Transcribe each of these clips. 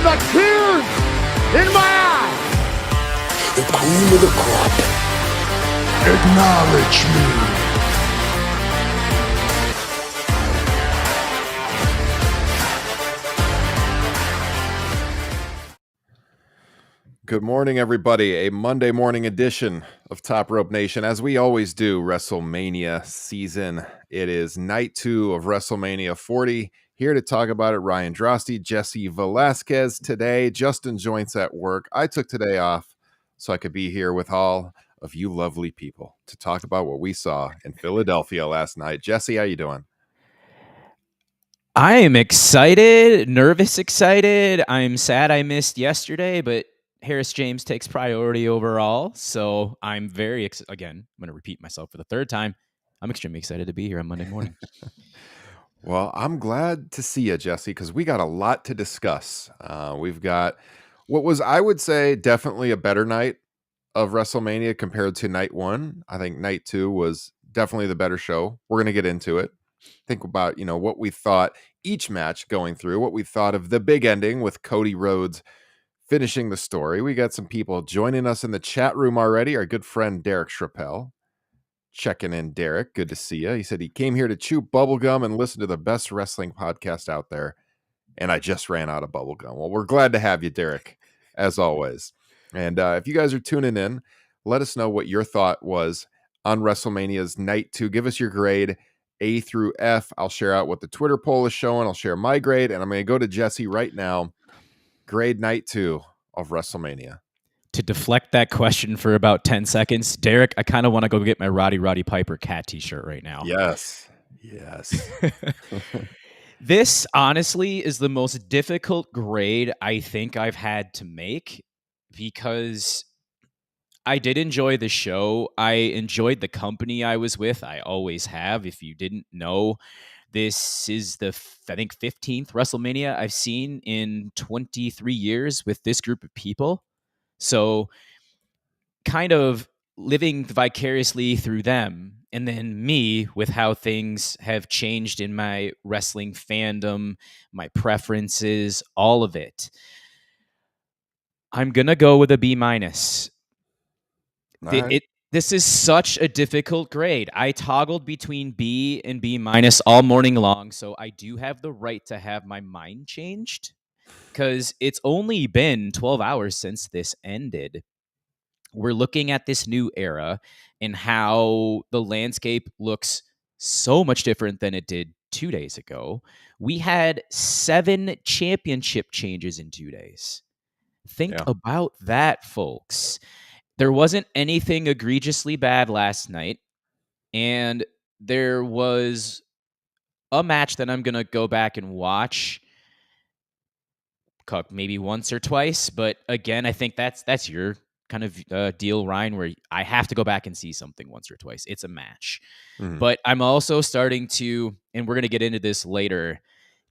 the tears in my eyes. The cream of the crop. Acknowledge me. Good morning, everybody. A Monday morning edition of Top Rope Nation. As we always do, WrestleMania season. It is night 2 of WrestleMania 40. Here to talk about it, Ryan Drosty, Jesse Velasquez today. Justin Joints at work. I took today off so I could be here with all of you lovely people to talk about what we saw in Philadelphia last night. Jesse, how you doing? I am excited, nervous excited. I'm sad I missed yesterday, but Harris James takes priority overall. So I'm very again, I'm going to repeat myself for the third time. I'm extremely excited to be here on Monday morning. Well, I'm glad to see you, Jesse, because we got a lot to discuss. We've got what was, I would say, definitely a better night of WrestleMania compared to night 1. I think night 2 was definitely the better show. We're going to get into it. Think about, what we thought each match going through, what we thought of the big ending with Cody Rhodes finishing the story. We got some people joining us in the chat room already. Our good friend Derek Schrappel checking in. Derek, good to see you. He said he came here to chew bubblegum and listen to the best wrestling podcast out there, and I just ran out of bubblegum. Well, we're glad to have you, Derek, as always. And if you guys are tuning in, let us know what your thought was on WrestleMania's night 2. Give us your grade, A through F. I'll share out what the Twitter poll is showing. I'll share my grade, and I'm going to go to Jesse right now. Grade night 2 of WrestleMania. To deflect that question for about 10 seconds, Derek, I kind of want to go get my Roddy Piper cat t-shirt right now. Yes. This, honestly, is the most difficult grade I think I've had to make because I did enjoy the show. I enjoyed the company I was with. I always have. If you didn't know, this is the, I think, 15th WrestleMania I've seen in 23 years with this group of people. So kind of living vicariously through them and then me with how things have changed in my wrestling fandom, my preferences, all of it. I'm going to go with a B-. This is such a difficult grade. I toggled between B and B- all morning long, so I do have the right to have my mind changed because it's only been 12 hours since this ended. We're looking at this new era and how the landscape looks so much different than it did 2 days ago. We had 7 championship changes in 2 days. Think about that, folks. There wasn't anything egregiously bad last night, and there was a match that I'm going to go back and watch maybe once or twice, but again, I think that's your kind of deal, Ryan, where I have to go back and see something once or twice. It's a match. Mm-hmm. But I'm also starting to, and we're going to get into this later,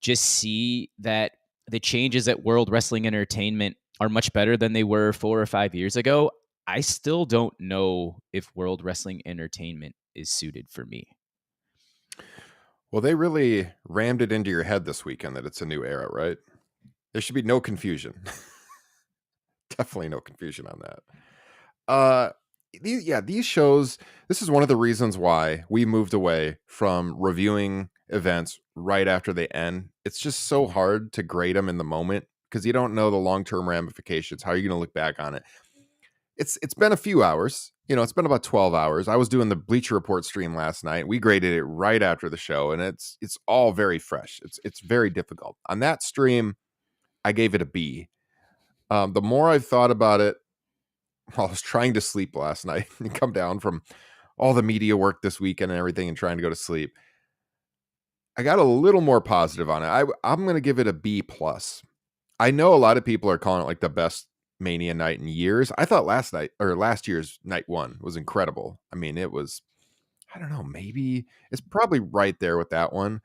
just see that the changes at World Wrestling Entertainment are much better than they were 4 or 5 years ago. I still don't know if World Wrestling Entertainment is suited for me. Well, they really rammed it into your head this weekend that it's a new era, right? There should be no confusion. Definitely no confusion on that. These shows, this is one of the reasons why we moved away from reviewing events right after they end. It's just so hard to grade them in the moment because you don't know the long-term ramifications. How are you going to look back on it? It's been a few hours. It's been about 12 hours. I was doing the Bleacher Report stream last night. We graded it right after the show, and it's all very fresh. It's very difficult. On that stream, I gave it a B. The more I've thought about it, while I was trying to sleep last night and come down from all the media work this weekend and everything and trying to go to sleep, I got a little more positive on it. I'm going to give it a B+. I know a lot of people are calling it like the best Mania night in years. I thought last year's night 1 was incredible. I mean, it was, I don't know, maybe it's probably right there with that one.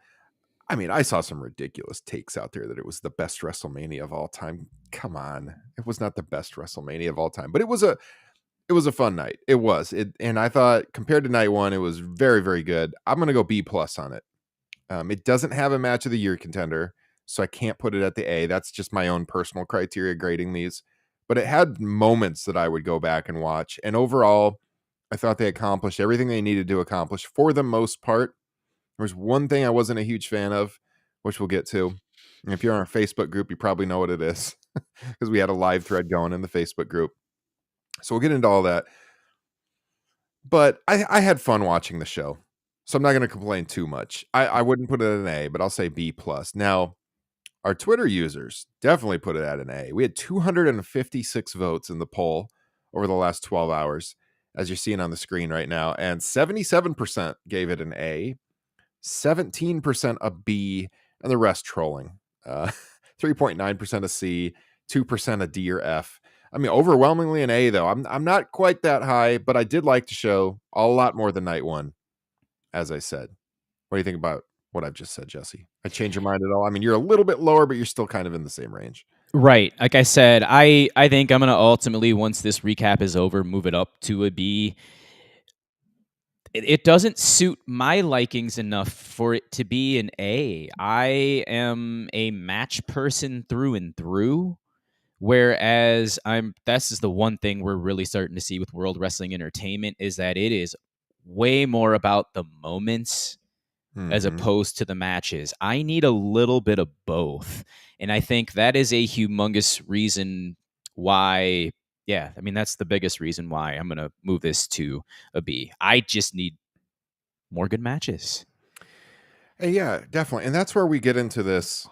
I mean, I saw some ridiculous takes out there that it was the best WrestleMania of all time. Come on. It was not the best WrestleMania of all time, but it was a fun night. It was. And I thought compared to night 1, it was very, very good. I'm going to go B+ on it. It doesn't have a match of the year contender, so I can't put it at the A. That's just my own personal criteria grading these. But it had moments that I would go back and watch. And overall, I thought they accomplished everything they needed to accomplish for the most part. There was one thing I wasn't a huge fan of, which we'll get to. And if you're on our Facebook group, you probably know what it is because we had a live thread going in the Facebook group. So we'll get into all that. But I had fun watching the show. So I'm not going to complain too much. I wouldn't put it at an A, but I'll say B+. Now, our Twitter users definitely put it at an A. We had 256 votes in the poll over the last 12 hours, as you're seeing on the screen right now. And 77% gave it an A, 17% a B, and the rest trolling. 3.9% a C, 2% a D or F. I mean, overwhelmingly an A, though. I'm not quite that high, but I did like the show a lot more than night one, as I said. What do you think about what I've just said, Jesse? I change your mind at all? I mean, you're a little bit lower, but you're still kind of in the same range. Right. Like I said, I think I'm going to ultimately, once this recap is over, move it up to a B. It doesn't suit my likings enough for it to be an A. I am a match person through and through. Whereas this is the one thing we're really starting to see with World Wrestling Entertainment is that it is way more about the moments as opposed to the matches. I need a little bit of both. And I think that is a humongous reason why, that's the biggest reason why I'm going to move this to a B. I just need more good matches. Yeah, definitely. And that's where we get into this.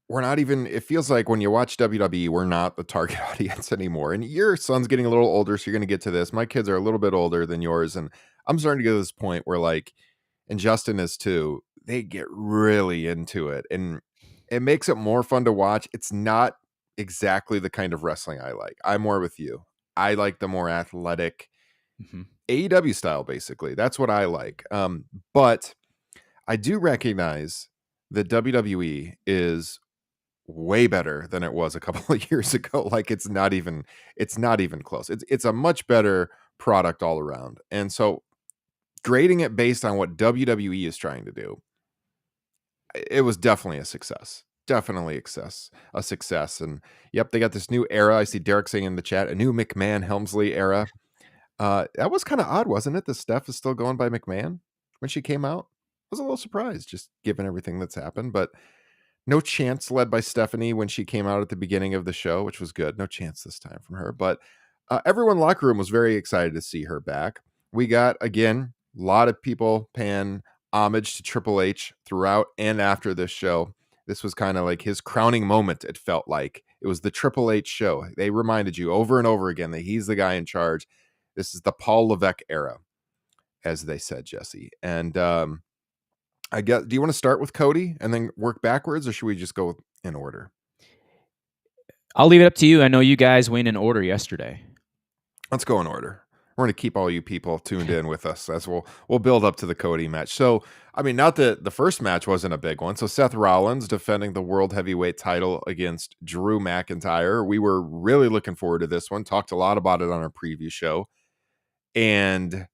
We're not even, it feels like when you watch WWE, we're not the target audience anymore. And your son's getting a little older, so you're going to get to this. My kids are a little bit older than yours. And I'm starting to get to this point where, like, and Justin is too, they get really into it. And it makes it more fun to watch. It's not exactly the kind of wrestling I like. I'm more with you. I like the more athletic AEW style, basically. That's what I like. But I do recognize that WWE is way better than it was a couple of years ago. Like it's not even close. It's a much better product all around. And so grading it based on what WWE is trying to do, it was definitely a success. Definitely a success. And yep, they got this new era. I see Derek saying in the chat, a new McMahon Helmsley era. That was kind of odd, wasn't it? That Steph is still going by McMahon when she came out. I was a little surprised, just given everything that's happened. But no chance led by Stephanie when she came out at the beginning of the show, which was good. No chance this time from her. But everyone in the locker room was very excited to see her back. We got, again, a lot of people paying homage to Triple H throughout and after this show. This was kind of like his crowning moment, it felt like. It was the Triple H show. They reminded you over and over again that he's the guy in charge. This is the Paul Levesque era, as they said, Jesse. And I guess, do you want to start with Cody and then work backwards, or should we just go in order? I'll leave it up to you. I know you guys went in order yesterday. Let's go in order. We're going to keep all you people tuned in with us as we'll build up to the Cody match. So, I mean, not that the first match wasn't a big one. So Seth Rollins defending the World Heavyweight title against Drew McIntyre. We were really looking forward to this one. Talked a lot about it on our preview show. And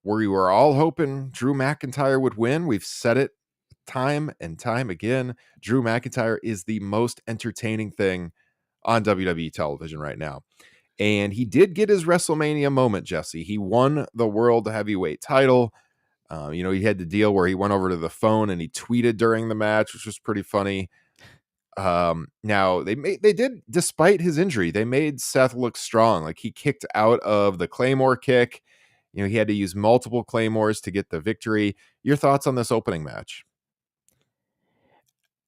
we were all hoping Drew McIntyre would win. We've said it time and time again. Drew McIntyre is the most entertaining thing on WWE television right now. And he did get his WrestleMania moment, Jesse. He won the World Heavyweight title. He had the deal where he went over to the phone and he tweeted during the match, which was pretty funny. Now they did, despite his injury, they made Seth look strong. Like he kicked out of the Claymore kick. He had to use multiple Claymores to get the victory. Your thoughts on this opening match?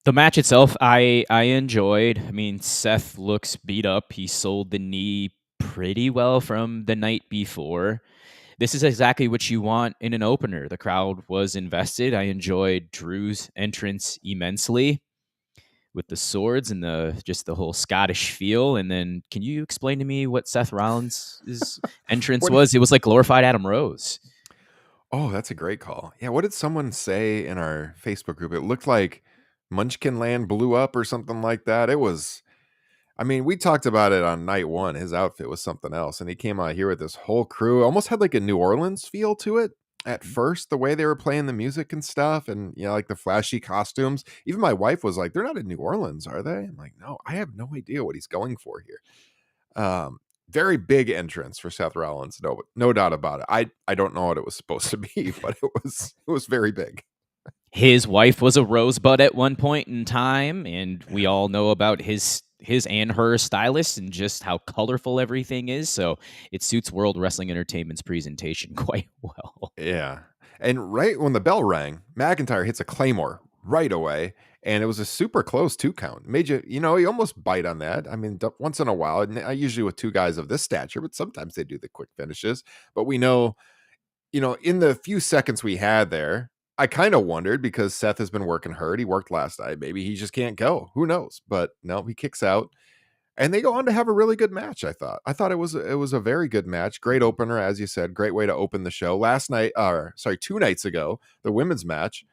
The match itself, I enjoyed. I mean, Seth looks beat up. He sold the knee pretty well from the night before. This is exactly what you want in an opener. The crowd was invested. I enjoyed Drew's entrance immensely with the swords and the whole Scottish feel. And then can you explain to me what Seth Rollins' entrance was? It was like glorified Adam Rose. Oh, that's a great call. Yeah, what did someone say in our Facebook group? It looked like Munchkin Land blew up or something like that. It was, I mean, we talked about it on night one. His outfit was something else. And he came out here with this whole crew. Almost had like a New Orleans feel to it. at first, the way they were playing the music and stuff, and like the flashy costumes. Even my wife was like, "They're not in New Orleans, are they?" I'm like, "No, I have no idea what he's going for here." Um, Very big entrance for Seth Rollins, no doubt about it. I don't know what it was supposed to be, but it was very big. His wife was a rosebud at one point in time, and we all know about his and her stylist and just how colorful everything is. So it suits World Wrestling Entertainment's presentation quite well. Yeah. And right when the bell rang, McIntyre hits a Claymore right away. And it was a super close 2 count. Made you almost bite on that. I mean, once in a while, and usually with 2 guys of this stature, but sometimes they do the quick finishes. But we know, in the few seconds we had there, I kind of wondered because Seth has been working hurt. He worked last night. Maybe he just can't go. Who knows? But no, he kicks out. And they go on to have a really good match, I thought. I thought it was a very good match. Great opener, as you said. Great way to open the show. 2 nights ago, the women's match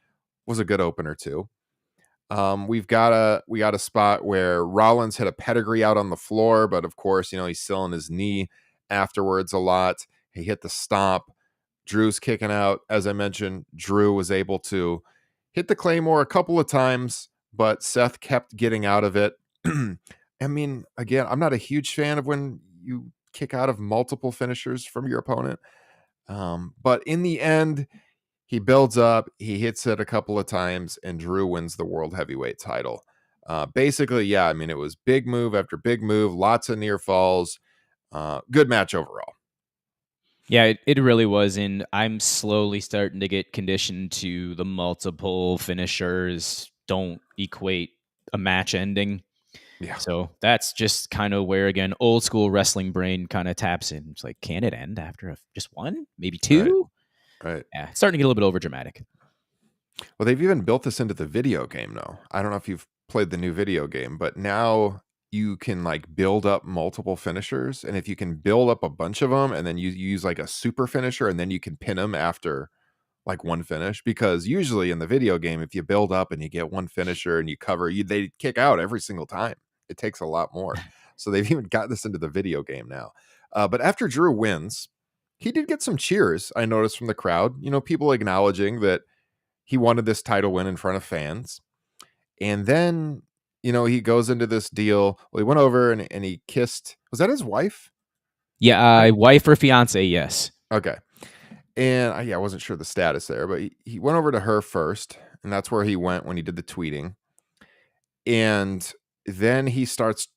was a good opener too. We got a spot where Rollins hit a pedigree out on the floor, but of course, he's still on his knee afterwards a lot. He hit the stomp. Drew's kicking out. As I mentioned, Drew was able to hit the Claymore a couple of times, but Seth kept getting out of it. I mean, again, I'm not a huge fan of when you kick out of multiple finishers from your opponent. But in the end, he builds up, he hits it a couple of times, and Drew wins the World Heavyweight title. Basically, yeah, I mean, it was big move after big move, lots of near falls. Good match overall. Yeah, it really was. And I'm slowly starting to get conditioned to the multiple finishers don't equate a match ending. Yeah. So that's just kind of where, again, old school wrestling brain kind of taps in. It's like, can it end after just one, maybe 2? Right. Yeah, it's starting to get a little bit over dramatic. Well, they've even built this into the video game now. I don't know if you've played the new video game, but now you can build up multiple finishers. And if you can build up a bunch of them and then you use a super finisher and then you can pin them after one finish, because usually in the video game, if you build up and you get one finisher and you cover, they kick out every single time. It takes a lot more. So they've even got this into the video game now. But after Drew wins, he did get some cheers, I noticed, from the crowd. People acknowledging that he wanted this title win in front of fans. And then, he goes into this deal. Well, he went over and he kissed. Was that his wife? Yeah, wife or fiance, yes. Okay. And I wasn't sure the status there, but he went over to her first. And that's where he went when he did the tweeting. And then he starts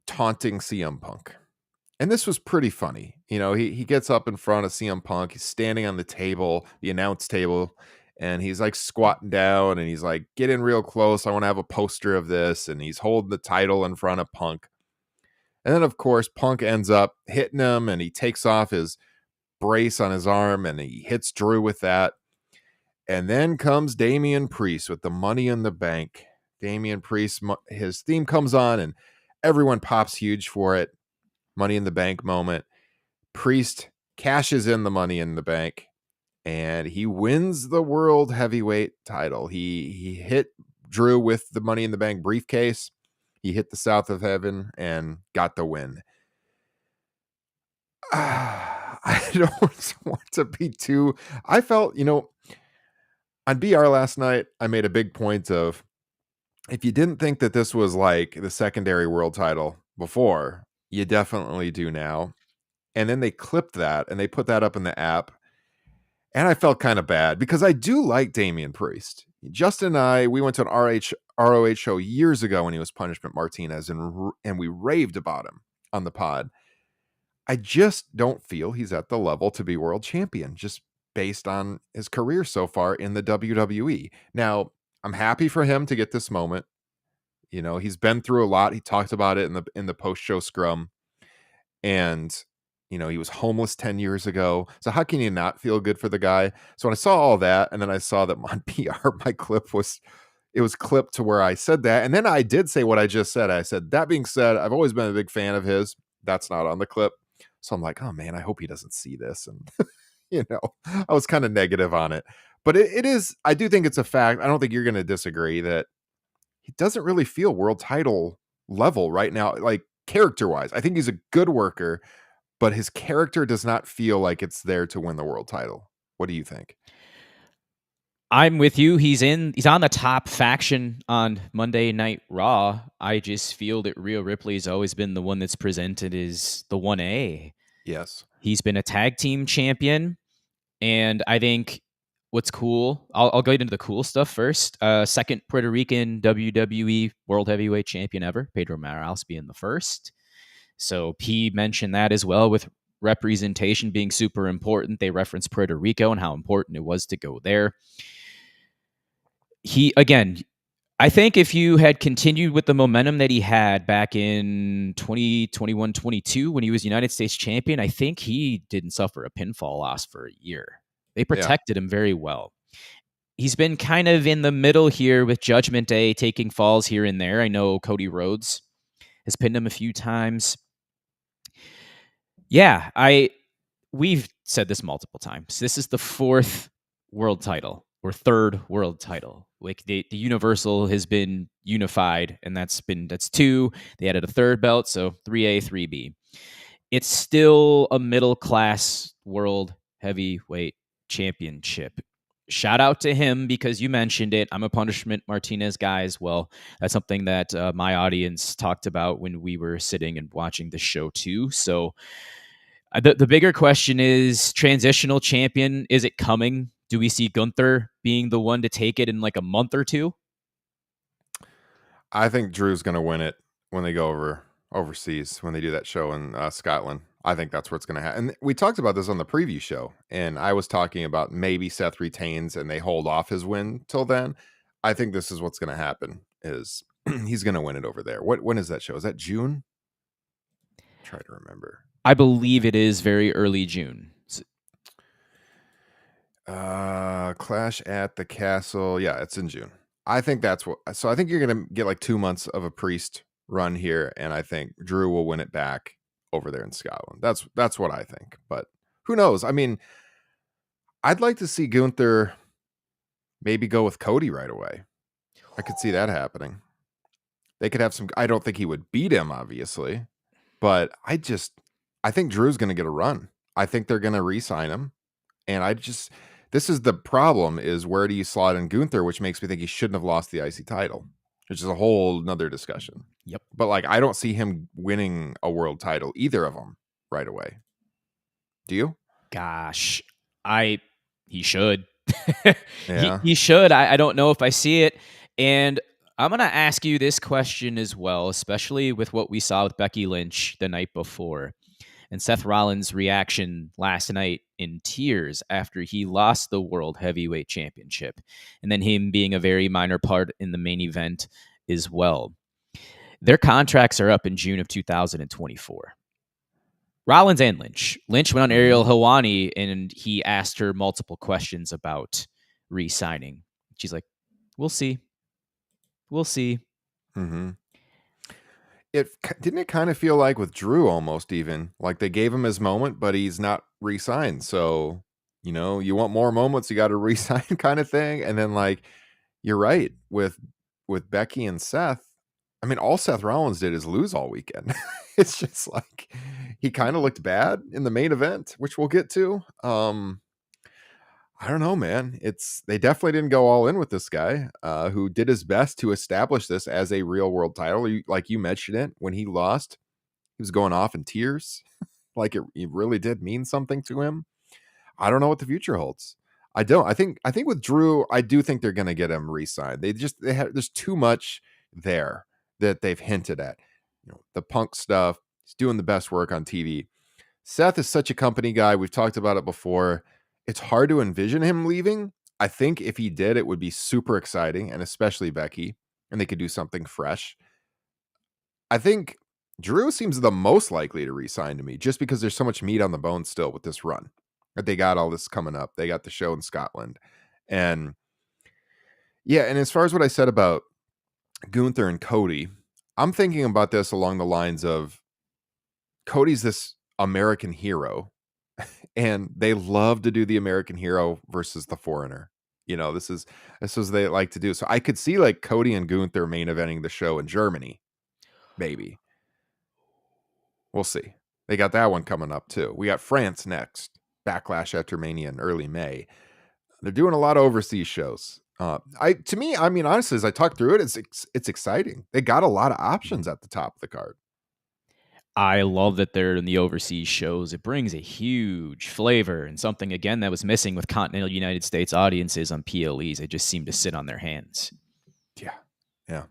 taunting CM Punk. And this was pretty funny. He gets up in front of CM Punk. He's standing on the table, the announce table, and he's squatting down and he's get in real close. I want to have a poster of this. And he's holding the title in front of Punk. And then, of course, Punk ends up hitting him and he takes off his brace on his arm and he hits Drew with that. And then comes Damian Priest with the Money in the Bank. Damian Priest, his theme comes on and everyone pops huge for it. Money in the Bank moment. Priest cashes in the Money in the Bank and he wins the World Heavyweight title. He hit Drew with the Money in the Bank briefcase. He hit the South of Heaven and got the win. I don't want to be too... I felt, on BR last night, I made a big point of, if you didn't think that this was the secondary world title before, you definitely do now. And then they clipped that and they put that up in the app. And I felt kind of bad because I do like Damian Priest. Justin and I, we went to an ROH show years ago when he was Punishment Martinez, and we raved about him on the pod. I just don't feel he's at the level to be world champion, just based on his career so far in the WWE. Now, I'm happy for him to get this moment. He's been through a lot. He talked about it in the post-show scrum. And, he was homeless 10 years ago. So how can you not feel good for the guy? So when I saw all that, and then I saw that on PR, my clip was clipped to where I said that. And then I did say what I just said. I said, that being said, I've always been a big fan of his. That's not on the clip. So I'm like, oh man, I hope he doesn't see this. And, I was kind of negative on it. But it is, I do think it's a fact. I don't think you're going to disagree that he doesn't really feel world title level right now, character-wise. I think he's a good worker, but his character does not feel like it's there to win the world title. What do you think? I'm with you. He's on the top faction on Monday Night Raw. I just feel that Rhea Ripley's always been the one that's presented as the 1A. Yes. He's been a tag team champion, and I think what's cool, I'll go into the cool stuff first. Second Puerto Rican WWE World Heavyweight Champion ever, Pedro Morales being the first. So he mentioned that as well, with representation being super important. They referenced Puerto Rico and how important it was to go there. I think if you had continued with the momentum that he had back in 2021-22 when he was United States champion, I think he didn't suffer a pinfall loss for a year. They protected him very well. He's been kind of in the middle here with Judgment Day, taking falls here and there. I know Cody Rhodes has pinned him a few times. Yeah, we've said this multiple times. This is the fourth world title or third world title. Like the Universal has been unified, and that's 2. They added a third belt, so 3A, 3B. It's still a middle class world heavyweight championship. Shout out to him because you mentioned it. I'm a Punishment Martinez guy as well. That's something that my audience talked about when we were sitting and watching the show too. So the bigger question is transitional champion. Is it coming? Do we see Gunther being the one to take it in like a month or two? I think Drew's going to win it when they go overseas, when they do that show in Scotland. I think that's what's going to happen. And we talked about this on the preview show, and I was talking about maybe Seth retains and they hold off his win till then. I think this is what's going to happen is he's going to win it over there. When is that show? Is that June? Try to remember. I believe it is very early June. Clash at the Castle. Yeah, it's in June. I think that's what. So I think you're gonna get like 2 months of a Priest run here, and I think Drew will win it back over there in Scotland. That's what I think. But who knows? I mean, I'd like to see Gunther maybe go with Cody right away. I could see that happening. They could have some. I don't think he would beat him, obviously, but I think Drew's gonna get a run. I think they're gonna re-sign him, and this is the problem is where do you slot in Gunther, which makes me think he shouldn't have lost the IC title, which is a whole nother discussion. Yep. But like, I don't see him winning a world title, either of them right away. Do you? Gosh, he should. Yeah. He should. I don't know if I see it. And I'm going to ask you this question as well, especially with what we saw with Becky Lynch the night before. And Seth Rollins' reaction last night in tears after he lost the World Heavyweight Championship, and then him being a very minor part in the main event as well. Their contracts are up in June of 2024. Rollins and Lynch. Lynch went on Ariel Helwani, and he asked her multiple questions about re-signing. She's like, we'll see. We'll see. Mm-hmm. Didn't it kind of feel like with Drew almost even like they gave him his moment, but he's not re-signed. So, you want more moments, you got to re-sign kind of thing. And then like, you're right with Becky and Seth. I mean, all Seth Rollins did is lose all weekend. It's just like, he kind of looked bad in the main event, which we'll get to. I don't know, man. They definitely didn't go all in with this guy who did his best to establish this as a real world title. Like you mentioned it, when he lost, he was going off in tears. Like it really did mean something to him. I don't know what the future holds. I don't. I think with Drew, I do think they're going to get him re-signed. There's too much there that they've hinted at. The Punk stuff. He's doing the best work on TV. Seth is such a company guy. We've talked about it before. It's hard to envision him leaving. I think if he did, it would be super exciting, and especially Becky, and they could do something fresh. I think Drew seems the most likely to re-sign to me, just because there's so much meat on the bone still with this run. They got all this coming up. They got the show in Scotland. And yeah, and as far as what I said about Gunther and Cody, I'm thinking about this along the lines of Cody's this American hero. And they love to do the American hero versus the foreigner. This is they like to do. So I could see like Cody and Gunther main eventing the show in Germany. Maybe. We'll see. They got that one coming up too. We got France next. Backlash after Mania in early May. They're doing a lot of overseas shows. Honestly, as I talk through it, it's exciting. They got a lot of options at the top of the card. I love that they're in the overseas shows. It brings a huge flavor and something, again, that was missing with continental United States audiences on PLEs. They just seem to sit on their hands. Yeah,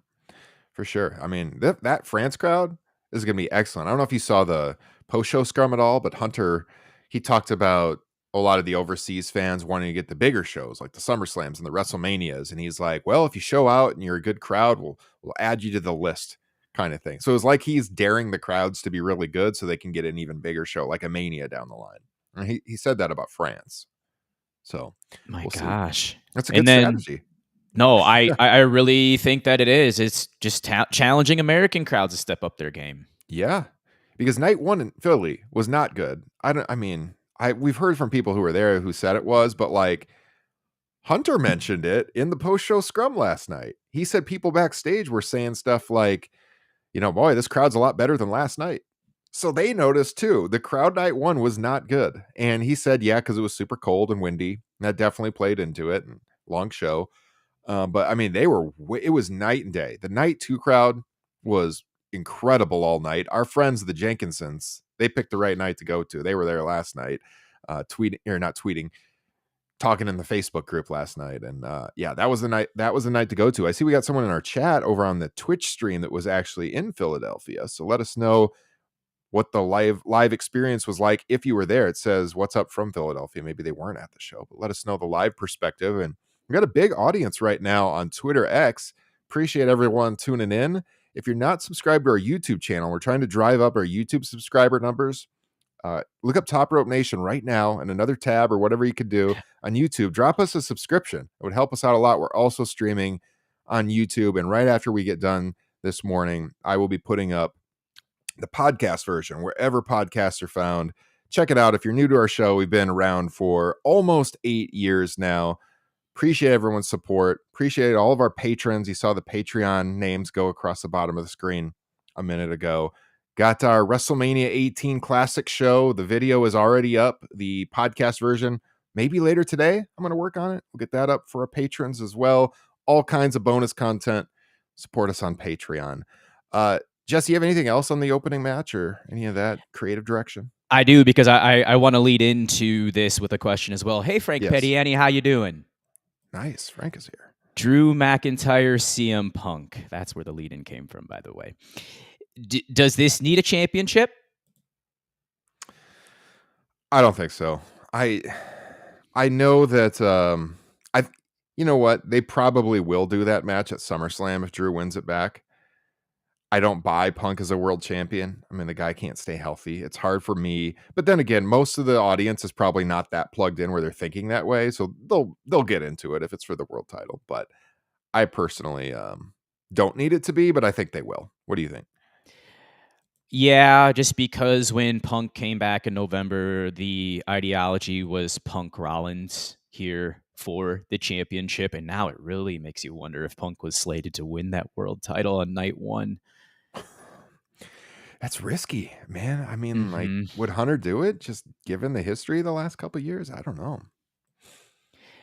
for sure. I mean, that France crowd is going to be excellent. I don't know if you saw the post-show scrum at all, but Hunter, he talked about a lot of the overseas fans wanting to get the bigger shows like the SummerSlams and the WrestleManias. And he's like, well, if you show out and you're a good crowd, we'll add you to the list kind of thing. So it's like he's daring the crowds to be really good so they can get an even bigger show like a Mania down the line. And he said that about France. So My we'll gosh. see. That's a good strategy. No, I really think that it is. It's just challenging American crowds to step up their game. Yeah, because night one in Philly was not good. We've heard from people who were there who said it was, but like Hunter mentioned it in the post-show scrum last night. He said people backstage were saying stuff like, boy, this crowd's a lot better than last night. So they noticed too. The crowd night one was not good. And he said, yeah, because it was super cold and windy. That definitely played into it. And long show. But I mean, it was night and day. The night two crowd was incredible all night. Our friends, the Jenkinsons, they picked the right night to go to. They were there last night, talking in the Facebook group last night. And that was the night. That was the night to go to. I see we got someone in our chat over on the Twitch stream that was actually in Philadelphia. So let us know what the live experience was like. If you were there, it says, what's up from Philadelphia. Maybe they weren't at the show, but let us know the live perspective. And we got a big audience right now on Twitter X. Appreciate everyone tuning in. If you're not subscribed to our YouTube channel, we're trying to drive up our YouTube subscriber numbers. Look up Top Rope Nation right now and another tab or whatever you could do on YouTube. Drop us a subscription. It would help us out a lot. We're also streaming on YouTube. And right after we get done this morning, I will be putting up the podcast version wherever podcasts are found. Check it out. If you're new to our show, we've been around for almost 8 years now. Appreciate everyone's support. Appreciate all of our patrons. You saw the Patreon names go across the bottom of the screen a minute ago. Got our WrestleMania 18 Classic show. The video is already up. The podcast version, maybe later today. I'm going to work on it. We'll get that up for our patrons as well. All kinds of bonus content. Support us on Patreon. Jesse, you have anything else on the opening match or any of that creative direction? I do, because I want to lead into this with a question as well. Hey, Frank Yes. Pettiani, how you doing? Nice. Frank is here. Drew McIntyre, CM Punk. That's where the lead-in came from, by the way. Does this need a championship? I don't think so. I know that you know what? They probably will do that match at SummerSlam if Drew wins it back. I don't buy Punk as a world champion. I mean, the guy can't stay healthy. It's hard for me. But then again, most of the audience is probably not that plugged in where they're thinking that way. So they'll get into it if it's for the world title. But I personally don't need it to be, but I think they will. What do you think? Yeah, just because when Punk came back in November, the ideology was Punk Rollins here for the championship. And now it really makes you wonder if Punk was slated to win that world title on night one. That's risky, man. I mean, like, would Hunter do it? Just given the history of the last couple of years? I don't know.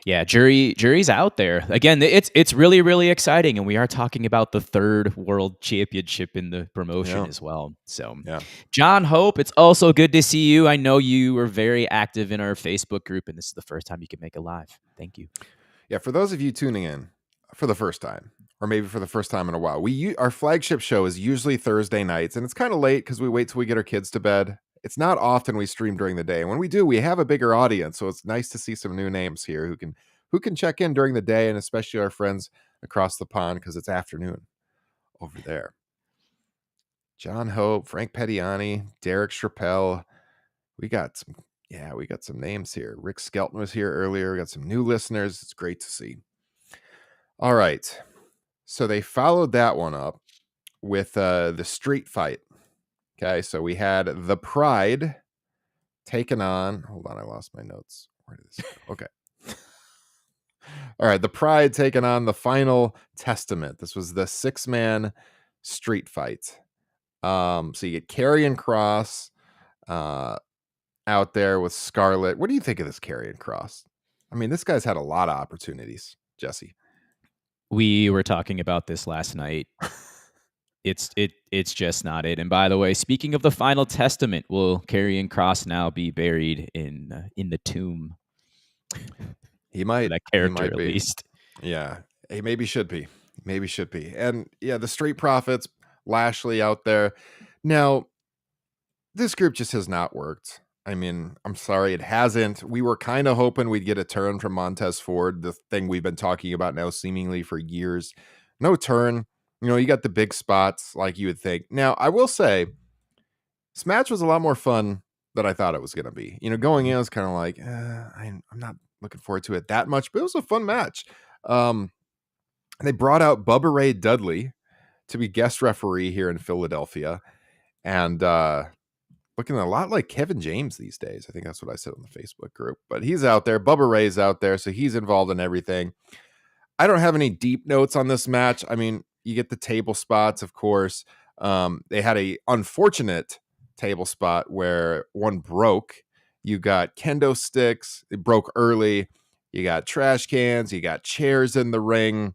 Yeah, jury's out there. Again, it's really, really exciting. And we are talking about the third world championship in the promotion as well. So, John Hope, it's also good to see you. I know you were very active in our Facebook group, and this is the first time you can make it live. Thank you. Yeah, for those of you tuning in for the first time, or maybe for the first time in a while, our flagship show is usually Thursday nights, and it's kind of late because we wait till we get our kids to bed. It's not often we stream during the day. And when we do, we have a bigger audience. So it's nice to see some new names here who can check in during the day, and especially our friends across the pond because it's afternoon over there. John Hope, Frank Pettiani, Derek Chappelle. We got some names here. Rick Skelton was here earlier. We got some new listeners. It's great to see. All right. So they followed that one up with the street fight. Okay, so we had the Pride taken on. Hold on, I lost my notes. Where did this go? Okay. All right, the Pride taking on the Final Testament. This was the 6-man street fight. So you get Karrion Kross, out there with Scarlett. What do you think of this Karrion Kross? I mean, this guy's had a lot of opportunities, Jesse. We were talking about this last night. It's just not it. And by the way, speaking of the final testament, will Karrion Kross now be buried in the tomb? He might. That character, he might at be. least. Yeah, he maybe should be. Maybe should be. And yeah, the Street Profits, Lashley out there. Now, this group just has not worked. I mean, I'm sorry, it hasn't. We were kind of hoping we'd get a turn from Montez Ford, the thing we've been talking about now seemingly for years. No turn. You know, you got the big spots like you would think. Now, I will say, this match was a lot more fun than I thought it was going to be. You know, going in, I was kind of like, I'm not looking forward to it that much, but it was a fun match. They brought out Bubba Ray Dudley to be guest referee here in Philadelphia. And looking a lot like Kevin James these days. I think that's what I said on the Facebook group. But he's out there. Bubba Ray's out there, so he's involved in everything. I don't have any deep notes on this match. I mean, you get the table spots, of course. They had a unfortunate table spot where one broke. You got kendo sticks. It broke early. You got trash cans. You got chairs in the ring.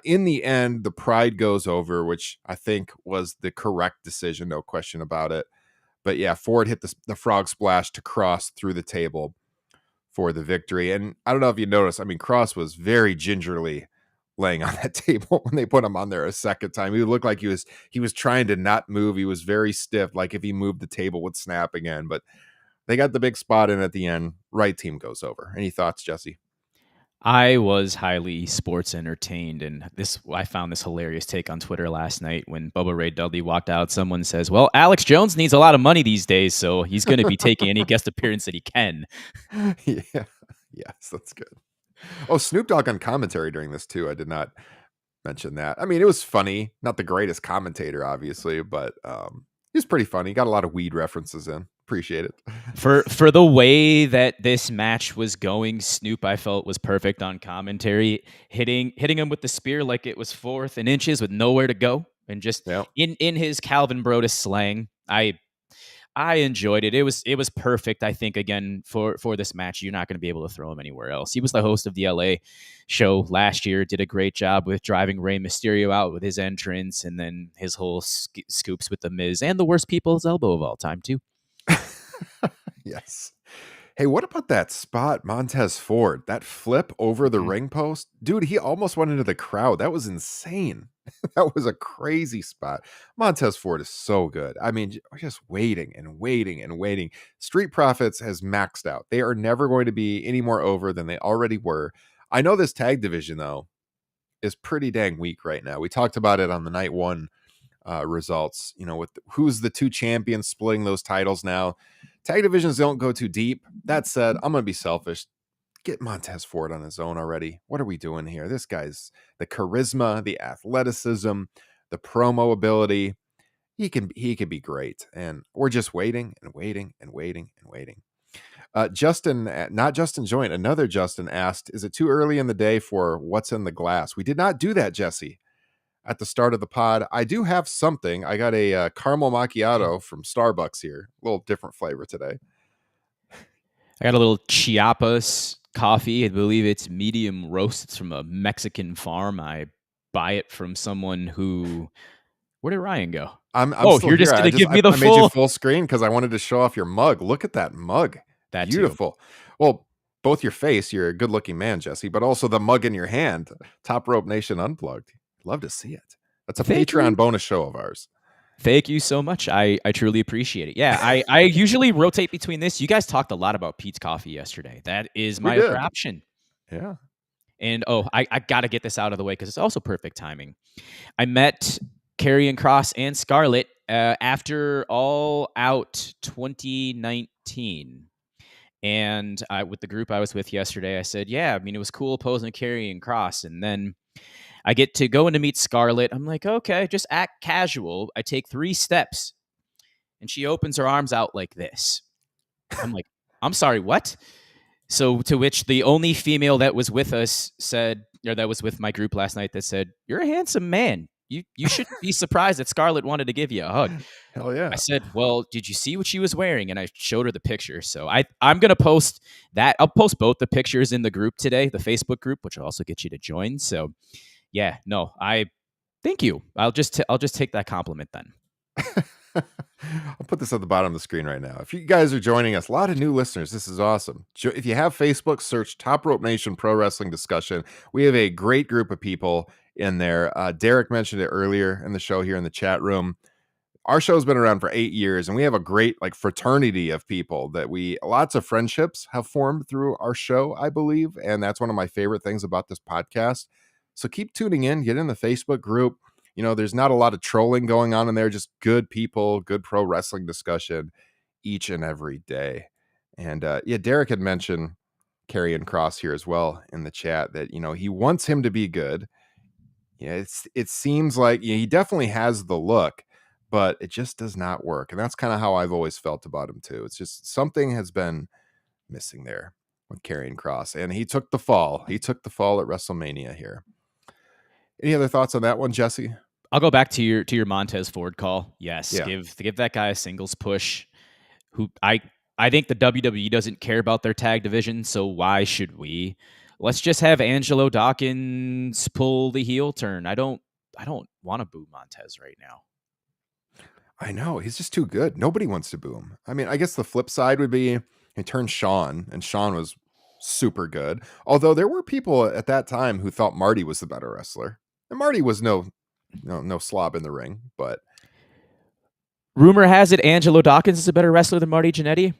In the end, the Pride goes over, which I think was the correct decision. No question about it. But yeah, Ford hit the frog splash to Kross through the table for the victory. And I don't know if you noticed, I mean, Kross was very gingerly laying on that table when they put him on there a second time. He looked like he was trying to not move. He was very stiff. Like if he moved, the table would snap again. But they got the big spot in at the end. Right team goes over. Any thoughts, Jesse? I was highly sports entertained, and I found this hilarious take on Twitter last night when Bubba Ray Dudley walked out. Someone says, well, Alex Jones needs a lot of money these days, so he's going to be taking any guest appearance that he can. Yeah. Yes, that's good. Oh, Snoop Dogg on commentary during this too. I did not mention that. I mean, it was funny. Not the greatest commentator, obviously, but he was pretty funny. Got a lot of weed references in. Appreciate it. For the way that this match was going, Snoop, I felt, was perfect on commentary, hitting him with the spear like it was 4th and inches with nowhere to go, and just in his Calvin Brodus slang. I enjoyed it. It was perfect. I think again for this match, you're not going to be able to throw him anywhere else. He was the host of the LA show last year. Did a great job with driving Rey Mysterio out with his entrance, and then his whole scoops with the Miz and the worst people's elbow of all time too. Yes. Hey, what about that spot, Montez Ford? That flip over the ring post? Dude, he almost went into the crowd. That was insane. That was a crazy spot. Montez Ford is so good. I mean, just waiting and waiting and waiting. Street Profits has maxed out. They are never going to be any more over than they already were. I know this tag division, though, is pretty dang weak right now. We talked about it on the night one results, you know, with who's the two champions splitting those titles now. Tag divisions don't go too deep. That said, I'm going to be selfish. Get Montez Ford on his own already. What are we doing here? This guy's the charisma, the athleticism, the promo ability. He can be great. And we're just waiting and waiting and waiting and waiting. Justin, not Justin Joint, another Justin asked, is it too early in the day for what's in the glass? We did not do that, Jesse, at the start of the pod. I do have something. I got a caramel macchiato from Starbucks here. A little different flavor today. I got a little Chiapas coffee. I believe it's medium roast. It's from a Mexican farm. I buy it from someone who... Where did Ryan go? I'm you're here. just going to give me the I made you full screen because I wanted to show off your mug. Look at that mug. That's beautiful. Well, both your face, you're a good-looking man, Jesse, but also the mug in your hand. Top Rope Nation Unplugged. Love to see it. That's a Patreon bonus show of ours. Thank you so much. I truly appreciate it. Yeah, I usually rotate between this. You guys talked a lot about Pete's Coffee yesterday. That is my other option. Yeah. And I got to get this out of the way because it's also perfect timing. I met Karrion Kross and Scarlett after All Out 2019. And with the group I was with yesterday, I said, yeah, I mean, it was cool posing Karrion Kross. And then I get to go in to meet Scarlett. I'm like, okay, just act casual. I take 3 steps, and she opens her arms out like this. I'm like, I'm sorry, what? So to which the only female that was with us said, or that was with my group last night, that said, you're a handsome man. you shouldn't be surprised that Scarlett wanted to give you a hug. Hell yeah. I said, well, did you see what she was wearing? And I showed her the picture. So I'm going to post that. I'll post both the pictures in the group today, the Facebook group, which will also get you to join. So yeah, no, thank you. I'll just take that compliment then. I'll put this at the bottom of the screen right now. If you guys are joining us, a lot of new listeners, this is awesome. If you have Facebook, search Top Rope Nation Pro Wrestling Discussion. We have a great group of people in there. Derek mentioned it earlier in the show here in the chat room. Our show's been around for 8 years, and we have a great fraternity of people that lots of friendships have formed through our show, I believe. And that's one of my favorite things about this podcast. So keep tuning in, get in the Facebook group. There's not a lot of trolling going on in there, just good people, good pro wrestling discussion each and every day. And Derek had mentioned Karrion Kross here as well in the chat that, he wants him to be good. Yeah, it seems like he definitely has the look, but it just does not work. And that's kind of how I've always felt about him too. It's just something has been missing there with Karrion Kross. And he took the fall. He took the fall at WrestleMania here. Any other thoughts on that one, Jesse? I'll go back to your Montez Ford call. Yes, Yeah. give that guy a singles push. Who I think the WWE doesn't care about their tag division, so why should we? Let's just have Angelo Dawkins pull the heel turn. I don't want to boo Montez right now. I know, he's just too good. Nobody wants to boo him. I mean, I guess the flip side would be he turned Shawn, and Shawn was super good. Although there were people at that time who thought Marty was the better wrestler. And Marty was no slob in the ring, but rumor has it Angelo Dawkins is a better wrestler than Marty Jannetty.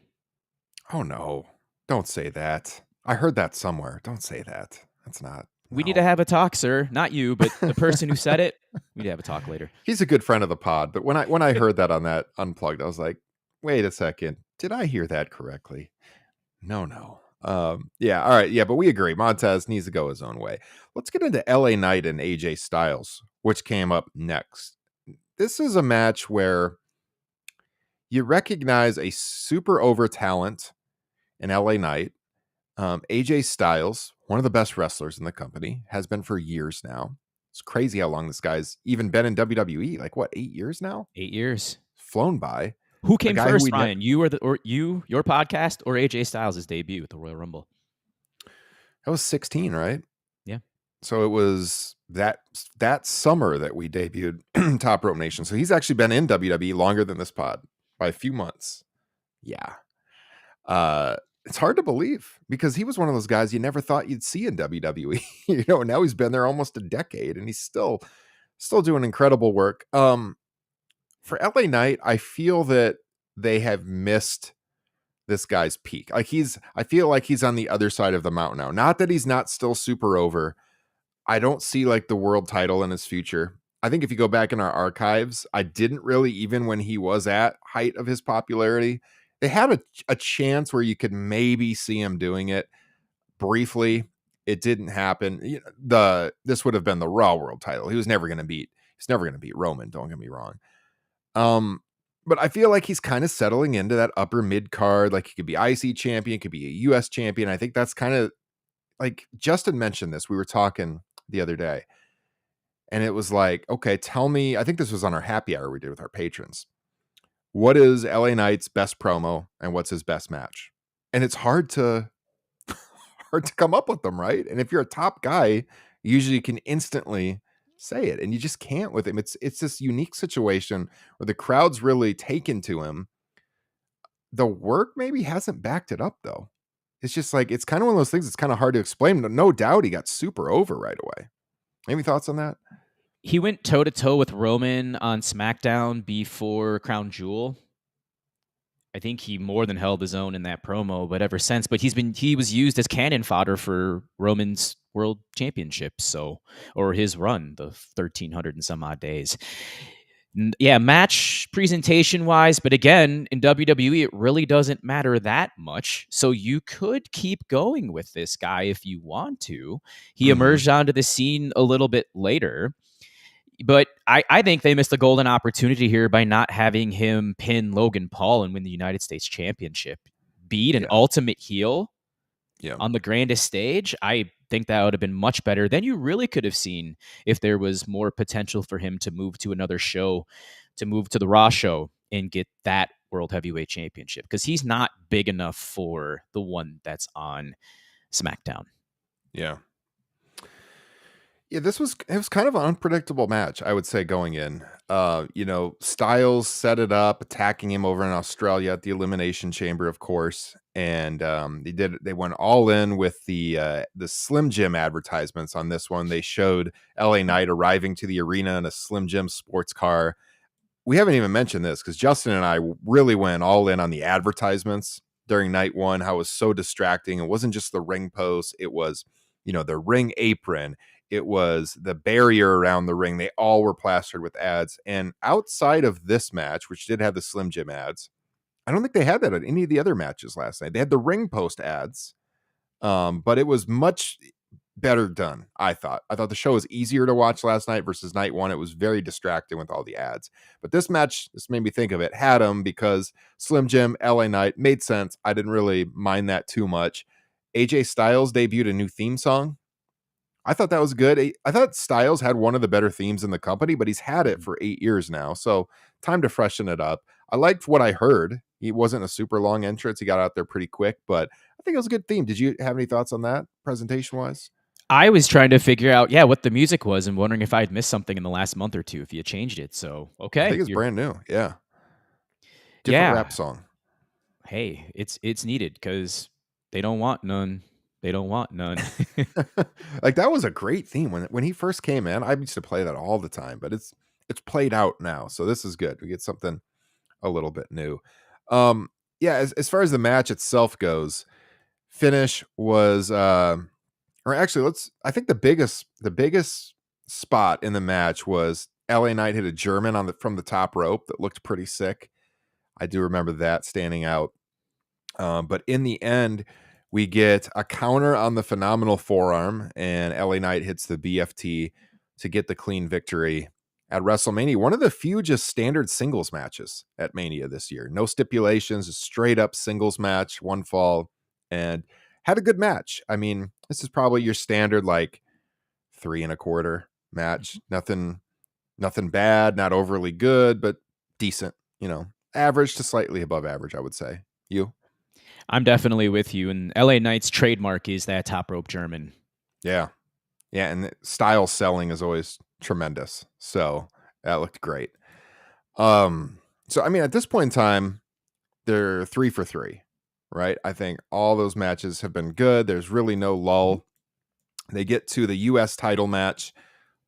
Oh no, don't say that. I heard that somewhere. Don't say that. That's not. We need to have a talk, sir. Not you, but the person who said it. We need to have a talk later. He's a good friend of the pod, but when I heard that on that Unplugged, I was like, wait a second. Did I hear that correctly? No. Yeah, all right. Yeah, but we agree. Montez needs to go his own way. Let's get into LA Knight and AJ Styles, which came up next. This is a match where you recognize a super over talent in LA Knight. AJ Styles, one of the best wrestlers in the company, has been for years now. It's crazy how long this guy's even been in WWE. 8 years now? 8 years. Flown by. Who came first, Ryan? Your podcast, or AJ Styles' debut at the Royal Rumble? That was 16, right? Yeah. So it was that summer that we debuted Top Rope Nation. So he's actually been in WWE longer than this pod by a few months. Yeah. It's hard to believe because he was one of those guys you never thought you'd see in WWE. Now he's been there almost a decade and he's still doing incredible work. For LA Knight, I feel that they have missed this guy's peak. I feel like he's on the other side of the mountain now. Not that he's not still super over. I don't see the world title in his future. I think if you go back in our archives, I didn't really, even when he was at height of his popularity, they had a chance where you could maybe see him doing it briefly. It didn't happen. This would have been the Raw world title. He's never going to beat Roman. Don't get me wrong. But I feel like he's kind of settling into that upper mid card. He could be IC champion, could be a US champion. I think that's kind of Justin mentioned this. We were talking the other day and it was okay, tell me, I think this was on our happy hour we did with our patrons. What is LA Knight's best promo and what's his best match? And it's hard to come up with them, right? And if you're a top guy, usually you can instantly say it, and you just can't with him. It's this unique situation where the crowd's really taken to him. The work maybe hasn't backed it up though. It's just it's kind of one of those things. It's kind of hard to explain. No doubt he got super over right away. Any thoughts on that? He went toe-to-toe with Roman on SmackDown before Crown Jewel. I think he more than held his own in that promo, but ever since. But he was used as cannon fodder for Roman's World Championship, or his run, the 1,300 and some odd days. Yeah, match presentation-wise, but again, in WWE, it really doesn't matter that much. So you could keep going with this guy if you want to. He emerged onto the scene a little bit later. But I think they missed a golden opportunity here by not having him pin Logan Paul and win the United States Championship. Beat an ultimate heel Yeah. on the grandest stage, I think that would have been much better than you really could have seen if there was more potential for him to move to another show, to move to the Raw show and get that World Heavyweight Championship, because he's not big enough for the one that's on SmackDown. Yeah. Yeah, it was kind of an unpredictable match, I would say, going in. Styles set it up, attacking him over in Australia at the Elimination Chamber, of course, and they went all in with the Slim Jim advertisements on this one. They showed LA Knight arriving to the arena in a Slim Jim sports car. We haven't even mentioned this because Justin and I really went all in on the advertisements during night one, how it was so distracting. It wasn't just the ring post, it was, the ring apron. It was the barrier around the ring. They all were plastered with ads. And outside of this match, which did have the Slim Jim ads, I don't think they had that at any of the other matches last night. They had the ring post ads, but it was much better done, I thought. I thought the show was easier to watch last night versus night one. It was very distracting with all the ads. But this match, this made me think of it, had them because Slim Jim, LA Knight, made sense. I didn't really mind that too much. AJ Styles debuted a new theme song. I thought that was good. I thought Styles had one of the better themes in the company, but he's had it for 8 years now. So time to freshen it up. I liked what I heard. He wasn't a super long entrance. He got out there pretty quick, but I think it was a good theme. Did you have any thoughts on that presentation wise? I was trying to figure out, what the music was and wondering if I had missed something in the last month or two, if you had changed it. So, okay. I think it's brand new. Yeah. Different rap song. Hey, it's needed because they don't want none. They don't want none. Like, that was a great theme when he first came in. I used to play that all the time, but it's played out now. So this is good. We get something a little bit new. As far as the match itself goes, finish was or actually I think the biggest spot in the match was LA Knight hit a German from the top rope that looked pretty sick. I do remember that standing out. But in the end, we get a counter on the phenomenal forearm, and LA Knight hits the BFT to get the clean victory at WrestleMania. One of the few just standard singles matches at Mania this year. No stipulations, a straight up singles match, one fall, and had a good match. I mean, this is probably your standard like 3 1/4 match. Nothing bad, not overly good, but decent, average to slightly above average, I would say. You? I'm definitely with you. And LA Knight's trademark is that top rope German. Yeah. Yeah. And the style selling is always tremendous. So that looked great. So, I mean, at this point in time, they're 3 for 3, right? I think all those matches have been good. There's really no lull. They get to the U.S. title match,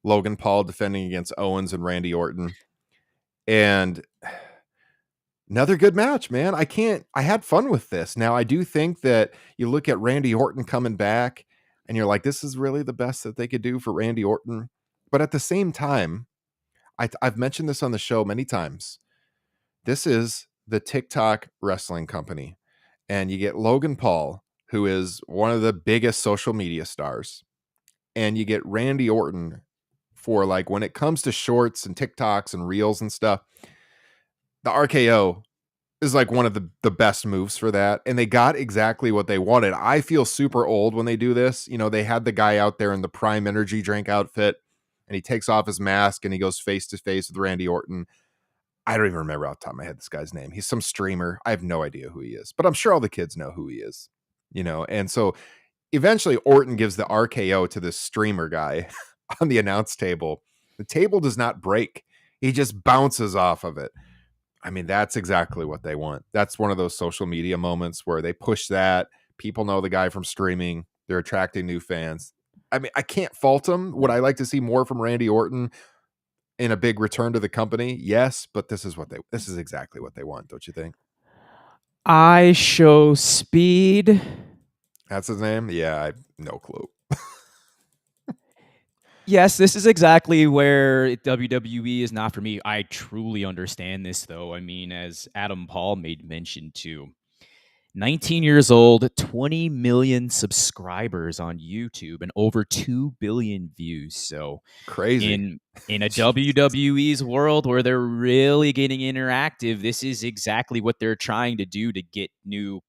Logan Paul defending against Owens and Randy Orton. And another good match, man. I had fun with this. Now, I do think that you look at Randy Orton coming back and you're like, this is really the best that they could do for Randy Orton. But at the same time, I've mentioned this on the show many times. This is the TikTok wrestling company. And you get Logan Paul, who is one of the biggest social media stars. And you get Randy Orton for, like, when it comes to shorts and TikToks and reels and stuff, the RKO is like one of the best moves for that. And they got exactly what they wanted. I feel super old when they do this. They had the guy out there in the Prime Energy drink outfit and he takes off his mask and he goes face to face with Randy Orton. I don't even remember off the top of my head this guy's name. He's some streamer. I have no idea who he is, but I'm sure all the kids know who he is, And so eventually Orton gives the RKO to this streamer guy on the announce table. The table does not break. He just bounces off of it. I mean, that's exactly what they want. That's one of those social media moments where they push that. People know the guy from streaming. They're attracting new fans. I mean, I can't fault them. Would I like to see more from Randy Orton in a big return to the company? Yes, but this is exactly what they want, don't you think? I show speed. That's his name? Yeah, I have no clue. Yes, this is exactly where WWE is not for me. I truly understand this, though. I mean, as Adam Paul made mention to, 19 years old, 20 million subscribers on YouTube, and over 2 billion views. So crazy. In a WWE's world where they're really getting interactive, this is exactly what they're trying to do to get new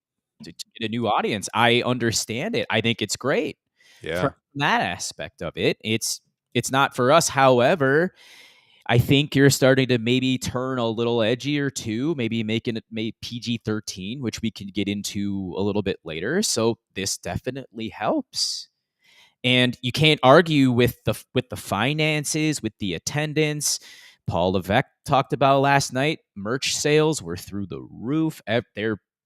to get a new audience. I understand it. I think it's great Yeah. from that aspect of it. It's not for us. However, I think you're starting to maybe turn a little edgier too, maybe making it PG-13, which we can get into a little bit later. So this definitely helps. And you can't argue with the finances, with the attendance. Paul Levesque talked about last night. Merch sales were through the roof.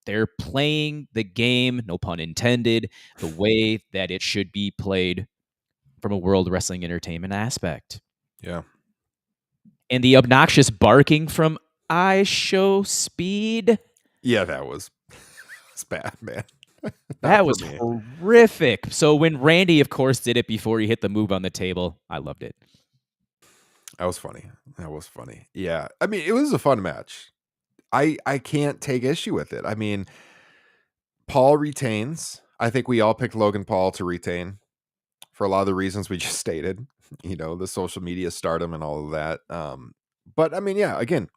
They're playing the game, no pun intended, the way that it should be played from a World Wrestling Entertainment aspect. Yeah. And the obnoxious barking from I Show Speed. Yeah, that was it's bad, man. That was horrific. So when Randy, of course, did it before he hit the move on the table, I loved it. That was funny. That was funny. Yeah. I mean, it was a fun match. I can't take issue with it. I mean, Paul retains. I think we all picked Logan Paul to retain for a lot of the reasons we just stated, the social media stardom and all of that. But I mean, yeah, again,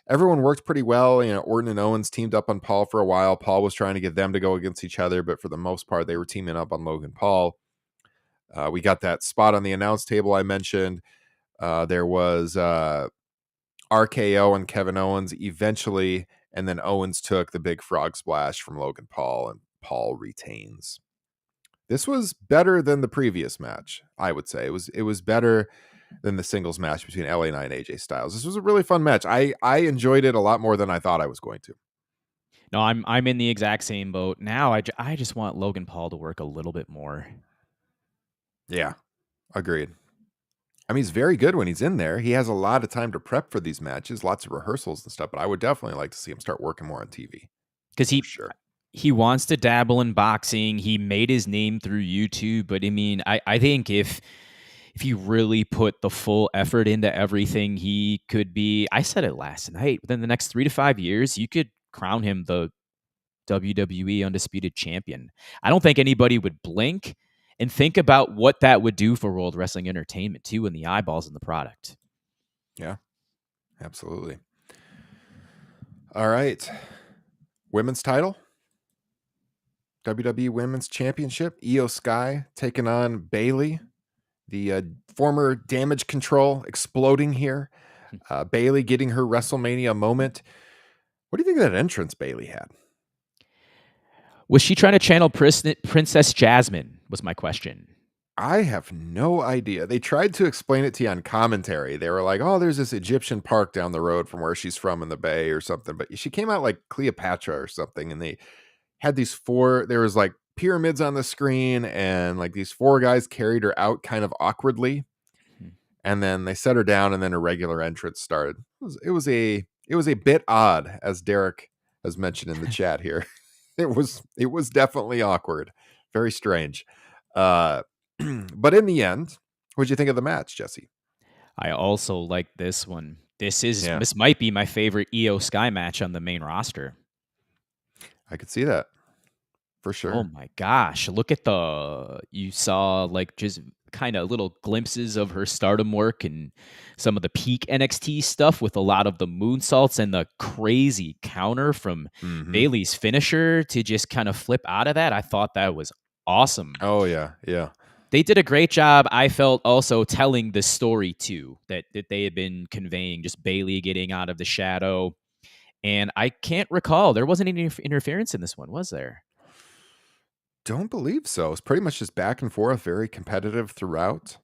everyone worked pretty well. Orton and Owens teamed up on Paul for a while. Paul was trying to get them to go against each other, but for the most part, they were teaming up on Logan Paul. We got that spot on the announce table I mentioned. There was RKO and Kevin Owens eventually, and then Owens took the big frog splash from Logan Paul, and Paul retains. This was better than the previous match, I would say. It was better than the singles match between LA Knight and AJ Styles. This was a really fun match. I enjoyed it a lot more than I thought I was going to. No, I'm in the exact same boat. Now I just want Logan Paul to work a little bit more. Yeah, agreed. I mean, he's very good when he's in there. He has a lot of time to prep for these matches, lots of rehearsals and stuff, but I would definitely like to see him start working more on TV. Because he wants to dabble in boxing. He made his name through YouTube, but I mean, I think if he really put the full effort into everything, he could be, I said it last night, within the next 3 to 5 years, you could crown him the WWE Undisputed Champion. I don't think anybody would blink. And think about what that would do for World Wrestling Entertainment, too, and the eyeballs in the product. Yeah, absolutely. All right. Women's title. WWE Women's Championship. Io Sky taking on Bayley. The former Damage Control exploding here. Bayley getting her WrestleMania moment. What do you think of that entrance Bayley had? Was she trying to channel Princess Jasmine, was my question. I have no idea. They tried to explain it to you on commentary. They were like, oh, there's this Egyptian park down the road from where she's from in the Bay or something. But she came out like Cleopatra or something. And they had there was like pyramids on the screen. And like these 4 guys carried her out kind of awkwardly. And then they set her down and then a regular entrance started. It was a bit odd, as Derek has mentioned in the chat here. It was definitely awkward. Very strange. But in the end, what'd you think of the match, Jesse? I also like this one. This might be my favorite Io Sky match on the main roster. I could see that for sure. Oh my gosh. Look at you saw like just kind of little glimpses of her stardom work and some of the peak NXT stuff with a lot of the moonsaults and the crazy counter from Bayley's finisher to just kind of flip out of that. I thought that was awesome. Oh yeah. Yeah. They did a great job, I felt, also telling the story too, that they had been conveying, just Bayley getting out of the shadow. And I can't recall, there wasn't any interference in this one, was there? Don't believe so. It's pretty much just back and forth, very competitive throughout.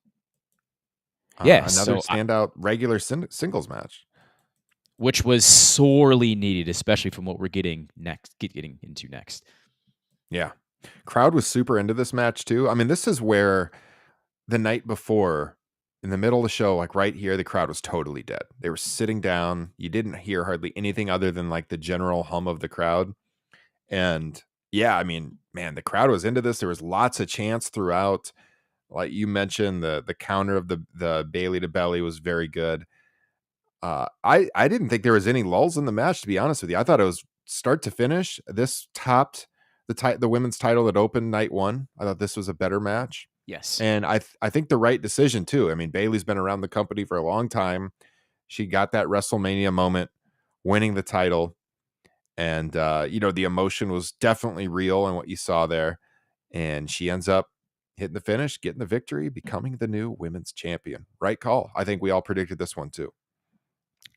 Yes. Another standout regular singles match. Which was sorely needed, especially from what we're getting into next. Yeah. Crowd was super into this match too. I mean, this is where the night before, in the middle of the show, like right here, the crowd was totally dead. They were sitting down. You didn't hear hardly anything other than like the general hum of the crowd. And yeah, I mean, man, the crowd was into this. There was lots of chants throughout. Like you mentioned, the counter of the Bayley to belly was very good. I didn't think there was any lulls in the match, to be honest with you. I thought it was start to finish. This topped the women's title that opened night 1. I thought this was a better match. Yes. And I think the right decision too. I mean, Bayley's been around the company for a long time. She got that WrestleMania moment, winning the title. And, the emotion was definitely real in what you saw there. And she ends up hitting the finish, getting the victory, becoming the new women's champion. Right call. I think we all predicted this one too.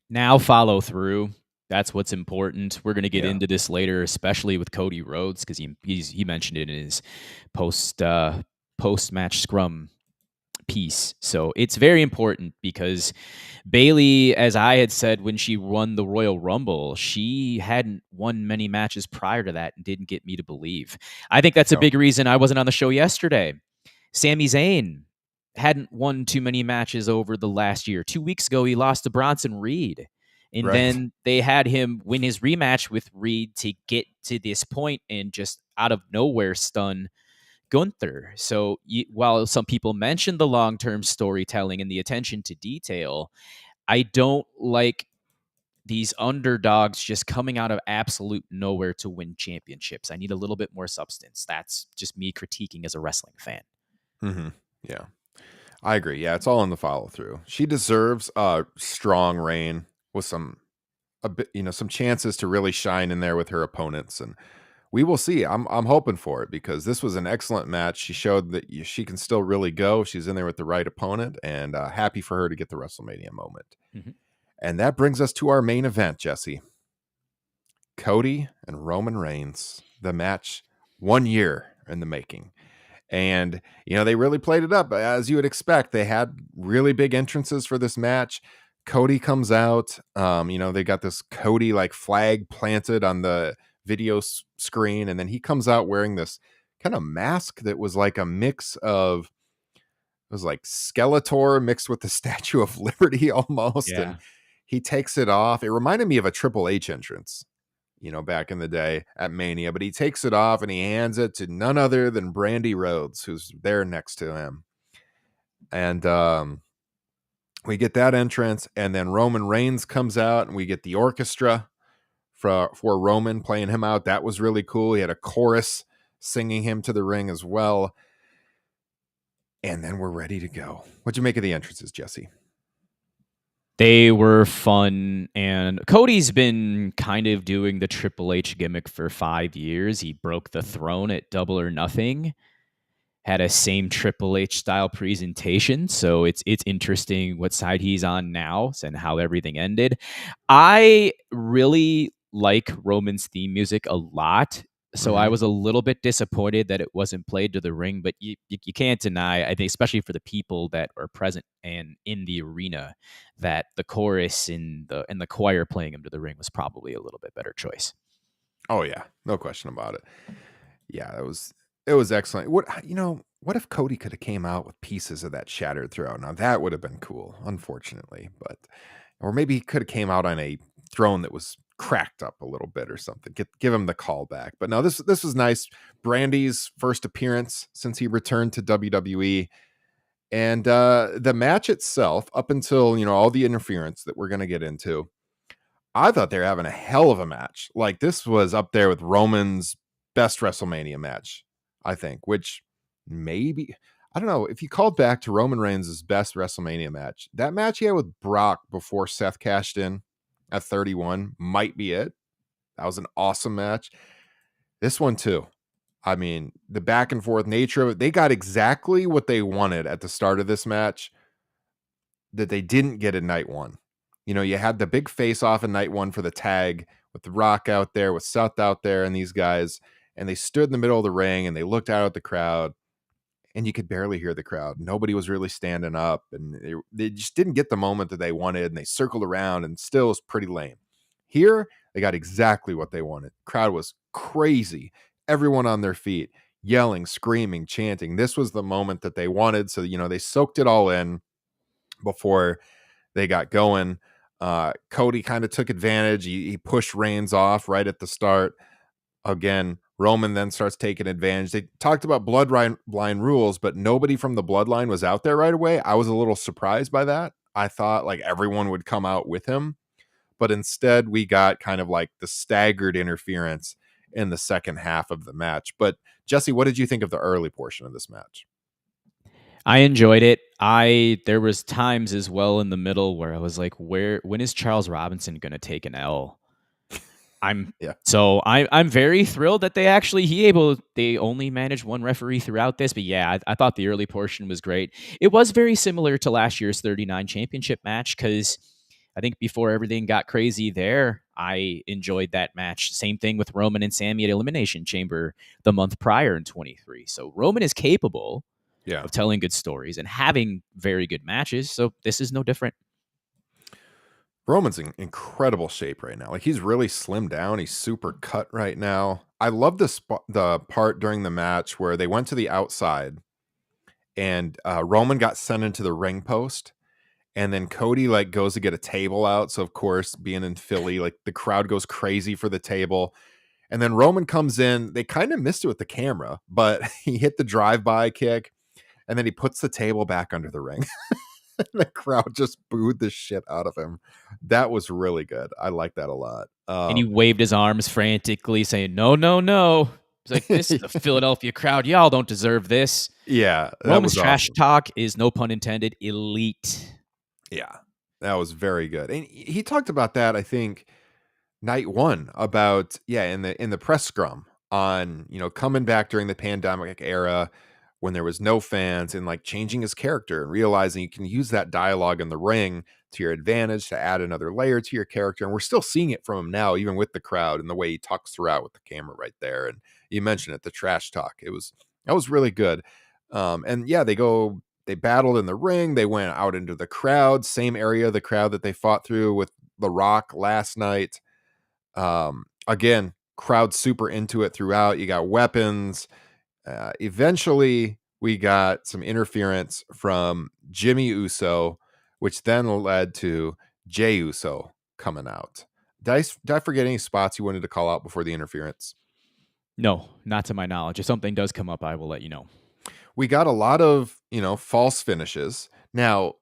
Now follow through. That's what's important. We're going to get Yeah. into this later, especially with Cody Rhodes, because he mentioned it in his post match scrum piece. So it's very important because Bayley, as I had said when she won the Royal Rumble, she hadn't won many matches prior to that and didn't get me to believe. I think that's a No. big reason I wasn't on the show yesterday. Sami Zayn hadn't won too many matches over the last year. 2 weeks ago, he lost to Bronson Reed. And Right. then they had him win his rematch with Reed to get to this point and just out of nowhere stun Gunther. So while some people mention the long-term storytelling and the attention to detail, I don't like these underdogs just coming out of absolute nowhere to win championships. I need a little bit more substance. That's just me critiquing as a wrestling fan. Mm-hmm. Yeah, I agree. Yeah, it's all in the follow through. She deserves a strong reign with some chances to really shine in there with her opponents, and we will see. I'm hoping for it because this was an excellent match. She showed that she can still really go. She's in there with the right opponent, and happy for her to get the WrestleMania moment. Mm-hmm. And that brings us to our main event, Jesse. Cody and Roman Reigns, the match 1 year in the making. And, they really played it up. As you would expect, they had really big entrances for this match. Cody comes out. They got this Cody like flag planted on the video screen. And then he comes out wearing this kind of mask that was like a mix of, it was like Skeletor mixed with the Statue of Liberty almost. Yeah. And he takes it off. It reminded me of a Triple H entrance, back in the day at Mania, but he takes it off and he hands it to none other than Brandy Rhodes, who's there next to him. And we get that entrance, and then Roman Reigns comes out, and we get the orchestra for Roman playing him out. That was really cool. He had a chorus singing him to the ring as well. And then we're ready to go. What'd you make of the entrances, Jesse? They were fun, and Cody's been kind of doing the Triple H gimmick for 5 years. He broke the throne at Double or Nothing, had a same Triple H style presentation, so it's interesting what side he's on now and how everything ended. I really like Roman's theme music a lot. So I was a little bit disappointed that it wasn't played to the ring, but you can't deny, I think, especially for the people that are present and in the arena, that the chorus and the choir playing him to the ring was probably a little bit better choice. Oh yeah, no question about it. Yeah, it was excellent. What if Cody could have came out with pieces of that shattered throne? Now that would have been cool, unfortunately, or maybe he could have came out on a throne that was cracked up a little bit or something. Give him the call back. But no, this was nice. Brandy's first appearance since he returned to WWE. And the match itself, up until all the interference that we're gonna get into, I thought they were having a hell of a match. Like, this was up there with Roman's best WrestleMania match, I think, which maybe, I don't know, if you called back to Roman Reigns' best WrestleMania match, that match he had with Brock before Seth cashed in at 31 might be it. That was an awesome match. This one too. I mean, the back and forth nature of it, they got exactly what they wanted at the start of this match that they didn't get in night one. You had the big face off in night one for the tag with The Rock out there, with Seth out there, and these guys, and they stood in the middle of the ring and they looked out at the crowd, and you could barely hear the crowd. Nobody was really standing up, and they just didn't get the moment that they wanted, and they circled around, and still was pretty lame. Here, they got exactly what they wanted. Crowd was crazy. Everyone on their feet, yelling, screaming, chanting. This was the moment that they wanted, so they soaked it all in before they got going. Cody kind of took advantage. He pushed Reigns off right at the start. Again, Roman then starts taking advantage. They talked about bloodline rules, but nobody from the bloodline was out there right away. I was a little surprised by that. I thought like everyone would come out with him, but instead we got kind of like the staggered interference in the second half of the match. But Jesse, what did you think of the early portion of this match? I enjoyed it. There was times as well in the middle where I was like, when is Charles Robinson going to take an L? I'm Yeah. so I'm very thrilled that they only managed one referee throughout this. But yeah, I thought the early portion was great. It was very similar to last year's 39 championship match because I think before everything got crazy there, I enjoyed that match. Same thing with Roman and Sammy at Elimination Chamber the month prior in 23. So Roman is capable Yeah. of telling good stories and having very good matches. So this is no different. Roman's in incredible shape right now. Like he's really slimmed down. He's super cut right now. I love the part during the match where they went to the outside and Roman got sent into the ring post, and then Cody like goes to get a table out. So of course, being in Philly, like the crowd goes crazy for the table. And then Roman comes in. They kind of missed it with the camera, but he hit the drive-by kick, and then he puts the table back under the ring. The crowd just booed the shit out of him. That was really good. I like that a lot. And he waved his arms frantically, saying, "No, no, no." It's like, this is the Philadelphia crowd. Y'all don't deserve this. Yeah, that Roman's was trash awesome. talk is, no pun intended, elite. Yeah, that was very good. And he talked about that, I think, night one about in the press scrum on coming back during the pandemic era when there was no fans and like changing his character and realizing you can use that dialogue in the ring to your advantage to add another layer to your character. And we're still seeing it from him now, even with the crowd and the way he talks throughout with the camera right there. And you mentioned it, the trash talk. That was really good. And yeah, they battled in the ring. They went out into the crowd, same area of the crowd that they fought through with The Rock last night. Again, crowd super into it throughout. You got weapons. Eventually, we got some interference from Jimmy Uso, which then led to Jey Uso coming out. Did I forget any spots you wanted to call out before the interference? No, not to my knowledge. If something does come up, I will let you know. We got a lot of, false finishes. Now,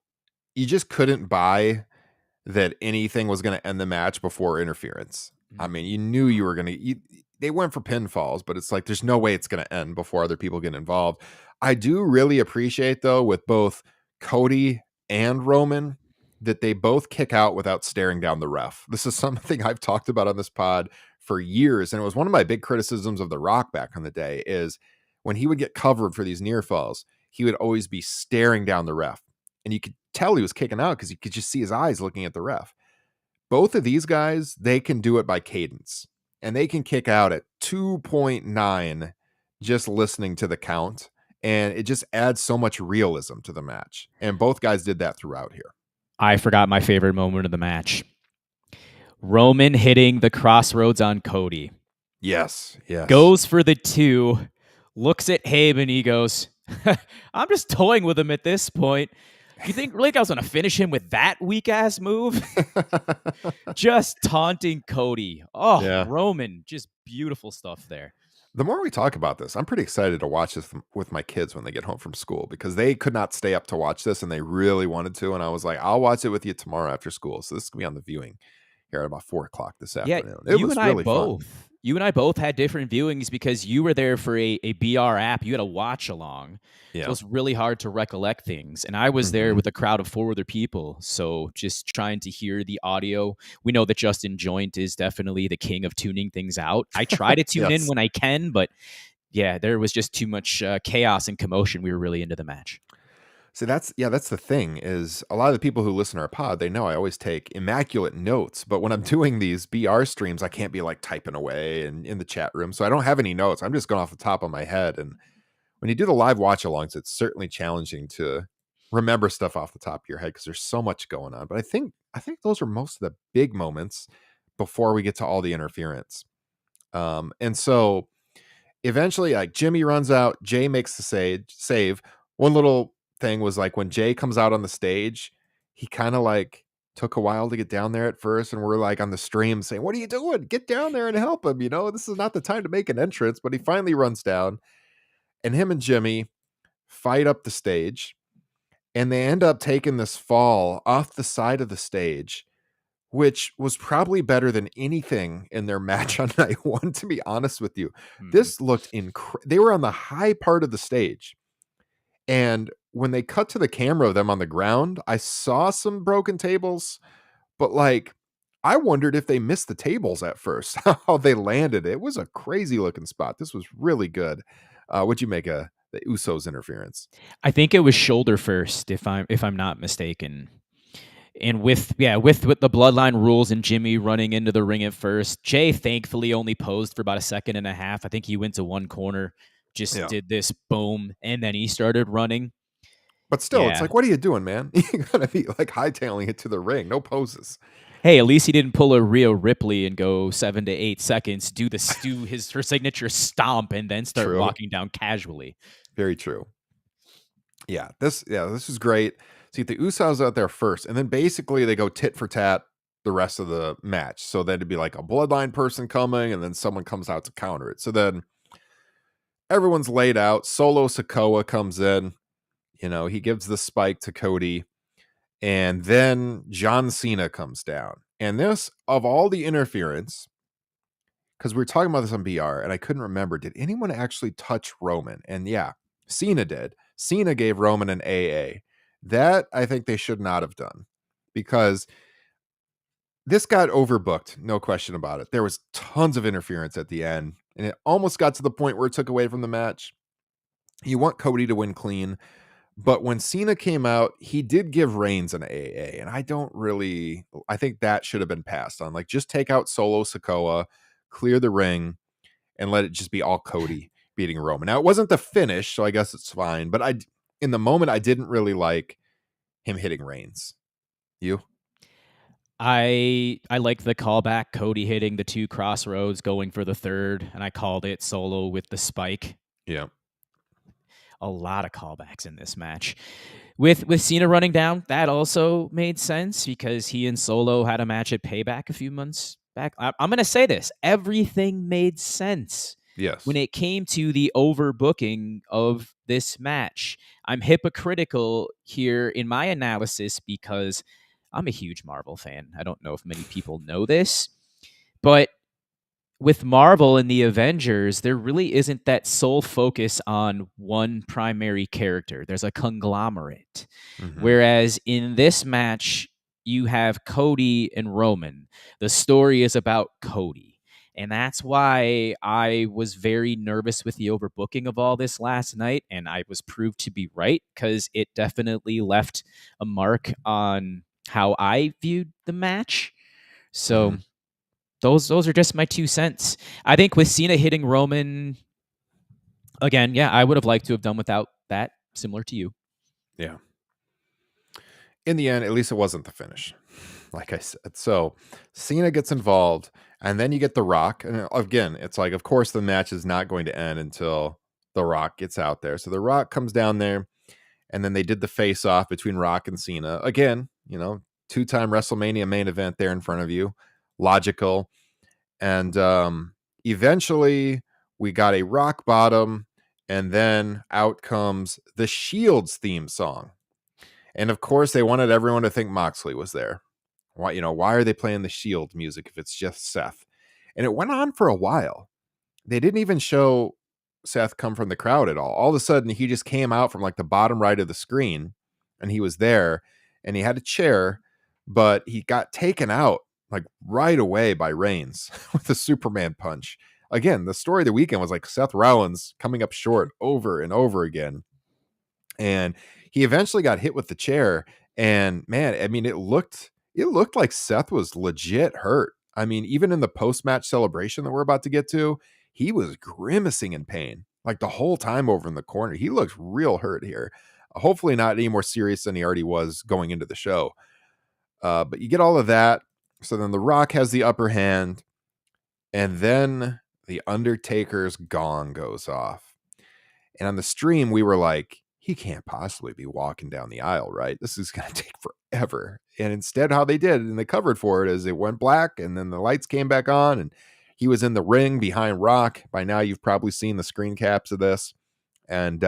you just couldn't buy that anything was going to end the match before interference. I mean, you knew you were going to. They went for pinfalls, but it's like there's no way it's going to end before other people get involved. I do really appreciate, though, with both Cody and Roman, that they both kick out without staring down the ref. This is something I've talked about on this pod for years, and it was one of my big criticisms of The Rock back in the day is when he would get covered for these near falls, he would always be staring down the ref. And you could tell he was kicking out because you could just see his eyes looking at the ref. Both of these guys, they can do it by cadence. And they can kick out at 2.9 just listening to the count. And it just adds so much realism to the match. And both guys did that throughout here. I forgot my favorite moment of the match. Roman hitting the crossroads on Cody. Yes. Goes for the 2, looks at Habe, and he goes, "I'm just toying with him at this point. You think really I was going to finish him with that weak-ass move?" Just taunting Cody. Oh, Yeah. Roman, just beautiful stuff there. The more we talk about this, I'm pretty excited to watch this with my kids when they get home from school because they could not stay up to watch this and they really wanted to. And I was like, I'll watch it with you tomorrow after school. So this is going to be on the viewing here at about 4:00 this afternoon. It was really fun. You and I both had different viewings because you were there for a BR app. You had a watch along. Yeah. So it's really hard to recollect things. And I was there with a crowd of 4 other people. So just trying to hear the audio. We know that Justin Joint is definitely the king of tuning things out. I try to tune in when I can, but yeah, there was just too much chaos and commotion. We were really into the match. So that's the thing is a lot of the people who listen to our pod, they know I always take immaculate notes, but when I'm doing these BR streams, I can't be like typing away and in the chat room. So I don't have any notes. I'm just going off the top of my head. And when you do the live watch alongs, it's certainly challenging to remember stuff off the top of your head because there's so much going on. But I think those are most of the big moments before we get to all the interference. And so eventually, like Jimmy runs out, Jay makes the save. One little thing was like when Jay comes out on the stage, he kind of like took a while to get down there at first, and we're like on the stream saying, "What are you doing? Get down there and help him! This is not the time to make an entrance." But he finally runs down, and him and Jimmy fight up the stage, and they end up taking this fall off the side of the stage, which was probably better than anything in their match on night one, to be honest with you. This looked incredible. They were on the high part of the stage. And when they cut to the camera of them on the ground, I saw some broken tables, but like I wondered if they missed the tables at first, how they landed. It was a crazy looking spot. This was really good. What'd you make of the Usos interference? I think it was shoulder first, if I'm not mistaken. And with the bloodline rules and Jimmy running into the ring at first, Jay thankfully only posed for about a second and a half. I think he went to one corner, just Yeah. did this boom, and then he started running. But still, it's Yeah. like, what are you doing, man? You gotta be like hightailing it to the ring. No poses. Hey, at least he didn't pull a Rhea Ripley and go 7 to 8 seconds, do her signature stomp, and then start True. walking down casually. Very true. This is great. See, the Usos out there first, and then basically they go tit for tat the rest of the match. So that'd be like a bloodline person coming, and then someone comes out to counter it. So then everyone's laid out. Solo Sikoa comes in. He gives the spike to Cody, and then John Cena comes down. And this, of all the interference, because we were talking about this on BR, and I couldn't remember, did anyone actually touch Roman? And yeah, Cena did. Cena gave Roman an AA. That I think they should not have done, because this got overbooked, no question about it. There was tons of interference at the end, and it almost got to the point where it took away from the match. You want Cody to win clean, but when Cena came out, he did give Reigns an AA, and I think that should have been passed on. Like, just take out Solo Sikoa, clear the ring, and let it just be all Cody beating Roman. Now, it wasn't the finish, so I guess it's fine, but in the moment, I didn't really like him hitting Reigns. You? I like the callback, Cody hitting the 2 crossroads, going for the third, and I called it Solo with the spike. Yeah. A lot of callbacks in this match. With Cena running down, that also made sense because he and Solo had a match at Payback a few months back. I'm going to say this. Everything made sense. Yes. When it came to the overbooking of this match. I'm hypocritical here in my analysis because I'm a huge Marvel fan. I don't know if many people know this, but with Marvel and the Avengers, there really isn't that sole focus on one primary character. There's a conglomerate. Mhm. Whereas in this match, you have Cody and Roman. The story is about Cody. And that's why I was very nervous with the overbooking of all this last night. And I was proved to be right because it definitely left a mark on how I viewed the match. So Mhm. those are just my 2 cents. I think with Cena hitting Roman, again, yeah, I would have liked to have done without that, similar to you. Yeah. In the end, at least it wasn't the finish, like I said. So Cena gets involved, and then you get The Rock. And again, it's like, of course, the match is not going to end until The Rock gets out there. So The Rock comes down there, and then they did the face-off between Rock and Cena. Again, 2-time WrestleMania main event there in front of you. Logical. And eventually we got a rock bottom, and then out comes the Shield's theme song. And of course, they wanted everyone to think Moxley was there. Why are they playing the Shield music if it's just Seth? And it went on for a while. They didn't even show Seth come from the crowd at all. All of a sudden, he just came out from like the bottom right of the screen, and he was there, and he had a chair, but he got taken out like right away by Reigns with a Superman punch. Again, the story of the weekend was like Seth Rollins coming up short over and over again. And he eventually got hit with the chair. And man, I mean, it looked like Seth was legit hurt. I mean, even in the post-match celebration that we're about to get to, he was grimacing in pain like the whole time over in the corner. He looks real hurt here. Hopefully not any more serious than he already was going into the show. But you get all of that. So then The Rock has the upper hand, and then the Undertaker's gong goes off. And on the stream, we were like, he can't possibly be walking down the aisle, right? This is going to take forever. And instead, how they did, and they covered for it, is it went black, and then the lights came back on, and he was in the ring behind Rock. By now, you've probably seen the screen caps of this. And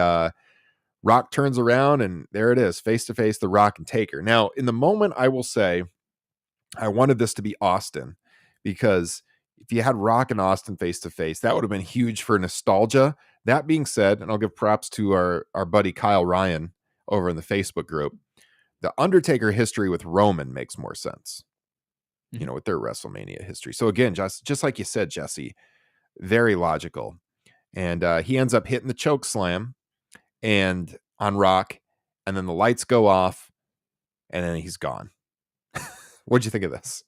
Rock turns around, and there it is, face-to-face, The Rock and Taker. Now, in the moment, I will say, I wanted this to be Austin, because if you had Rock and Austin face-to-face, that would have been huge for nostalgia. That being said, and I'll give props to our buddy Kyle Ryan over in the Facebook group, the Undertaker history with Roman makes more sense. you know, with their WrestleMania history. So again, just like you said, Jesse, very logical. And he ends up hitting the choke slam and on Rock, and then the lights go off, and then he's gone. What'd you think of this?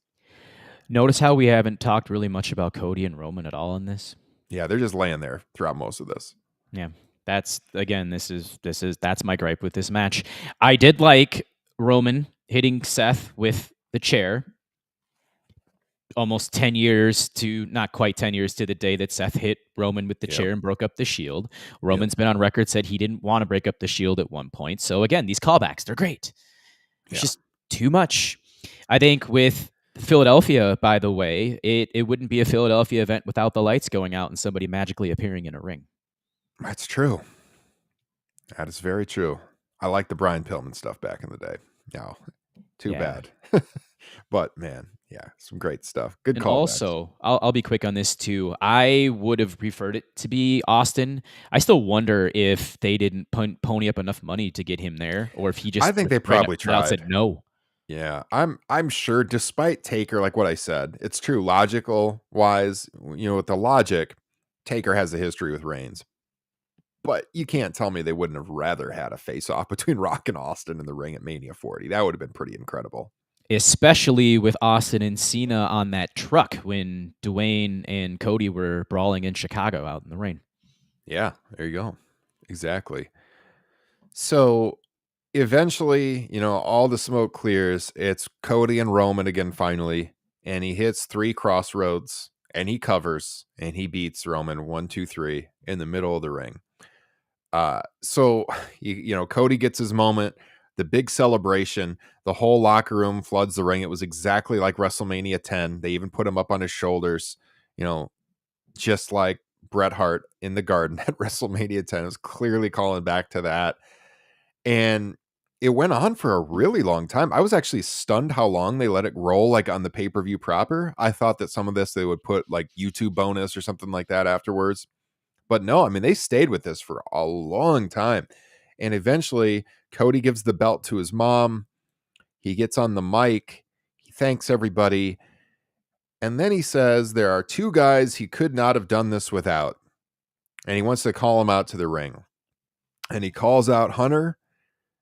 Notice how we haven't talked really much about Cody and Roman at all in this. Yeah, they're just laying there throughout most of this. Yeah, that's my gripe with this match. I did like Roman hitting Seth with the chair. Almost 10 years to not quite 10 years to the day that Seth hit Roman with the chair and broke up the Shield. Roman's been on record said he didn't want to break up the Shield at one point. So again, these callbacks, they're great. It's just too much. I think with Philadelphia, by the way, it wouldn't be a Philadelphia event without the lights going out and somebody magically appearing in a ring. That's true. That is very true. I like the Brian Pillman stuff back in the day. No, too bad. But man, yeah, some great stuff. Good call. Also, I'll be quick on this too. I would have preferred it to be Austin. I still wonder if they didn't pony up enough money to get him there, or if he just. I think they probably tried. Said no. Yeah, I'm sure. Despite Taker, like what I said, it's true. Logical wise, you know, with the logic, Taker has a history with Reigns. But you can't tell me they wouldn't have rather had a face-off between Rock and Austin in the ring at Mania 40. That would have been pretty incredible. Especially with Austin and Cena on that truck when Dwayne and Cody were brawling in Chicago out in the rain. Yeah, there you go. Exactly. So eventually, you know, all the smoke clears. It's Cody and Roman again finally. And he hits 3 crossroads and he covers and he beats Roman 1, 2, 3 in the middle of the ring. So you know, Cody gets his moment, the big celebration, the whole locker room floods the ring. It was exactly like WrestleMania 10. They even put him up on his shoulders, you know, just like Bret Hart in the Garden at WrestleMania 10. It was clearly calling back to that. And it went on for a really long time. I was actually stunned how long they let it roll, like on the pay-per-view proper. I thought that some of this they would put like YouTube bonus or something like that afterwards. But no, I mean, they stayed with this for a long time. And eventually, Cody gives the belt to his mom. He gets on the mic. He thanks everybody. And then he says there are 2 guys he could not have done this without. And he wants to call them out to the ring. And he calls out Hunter.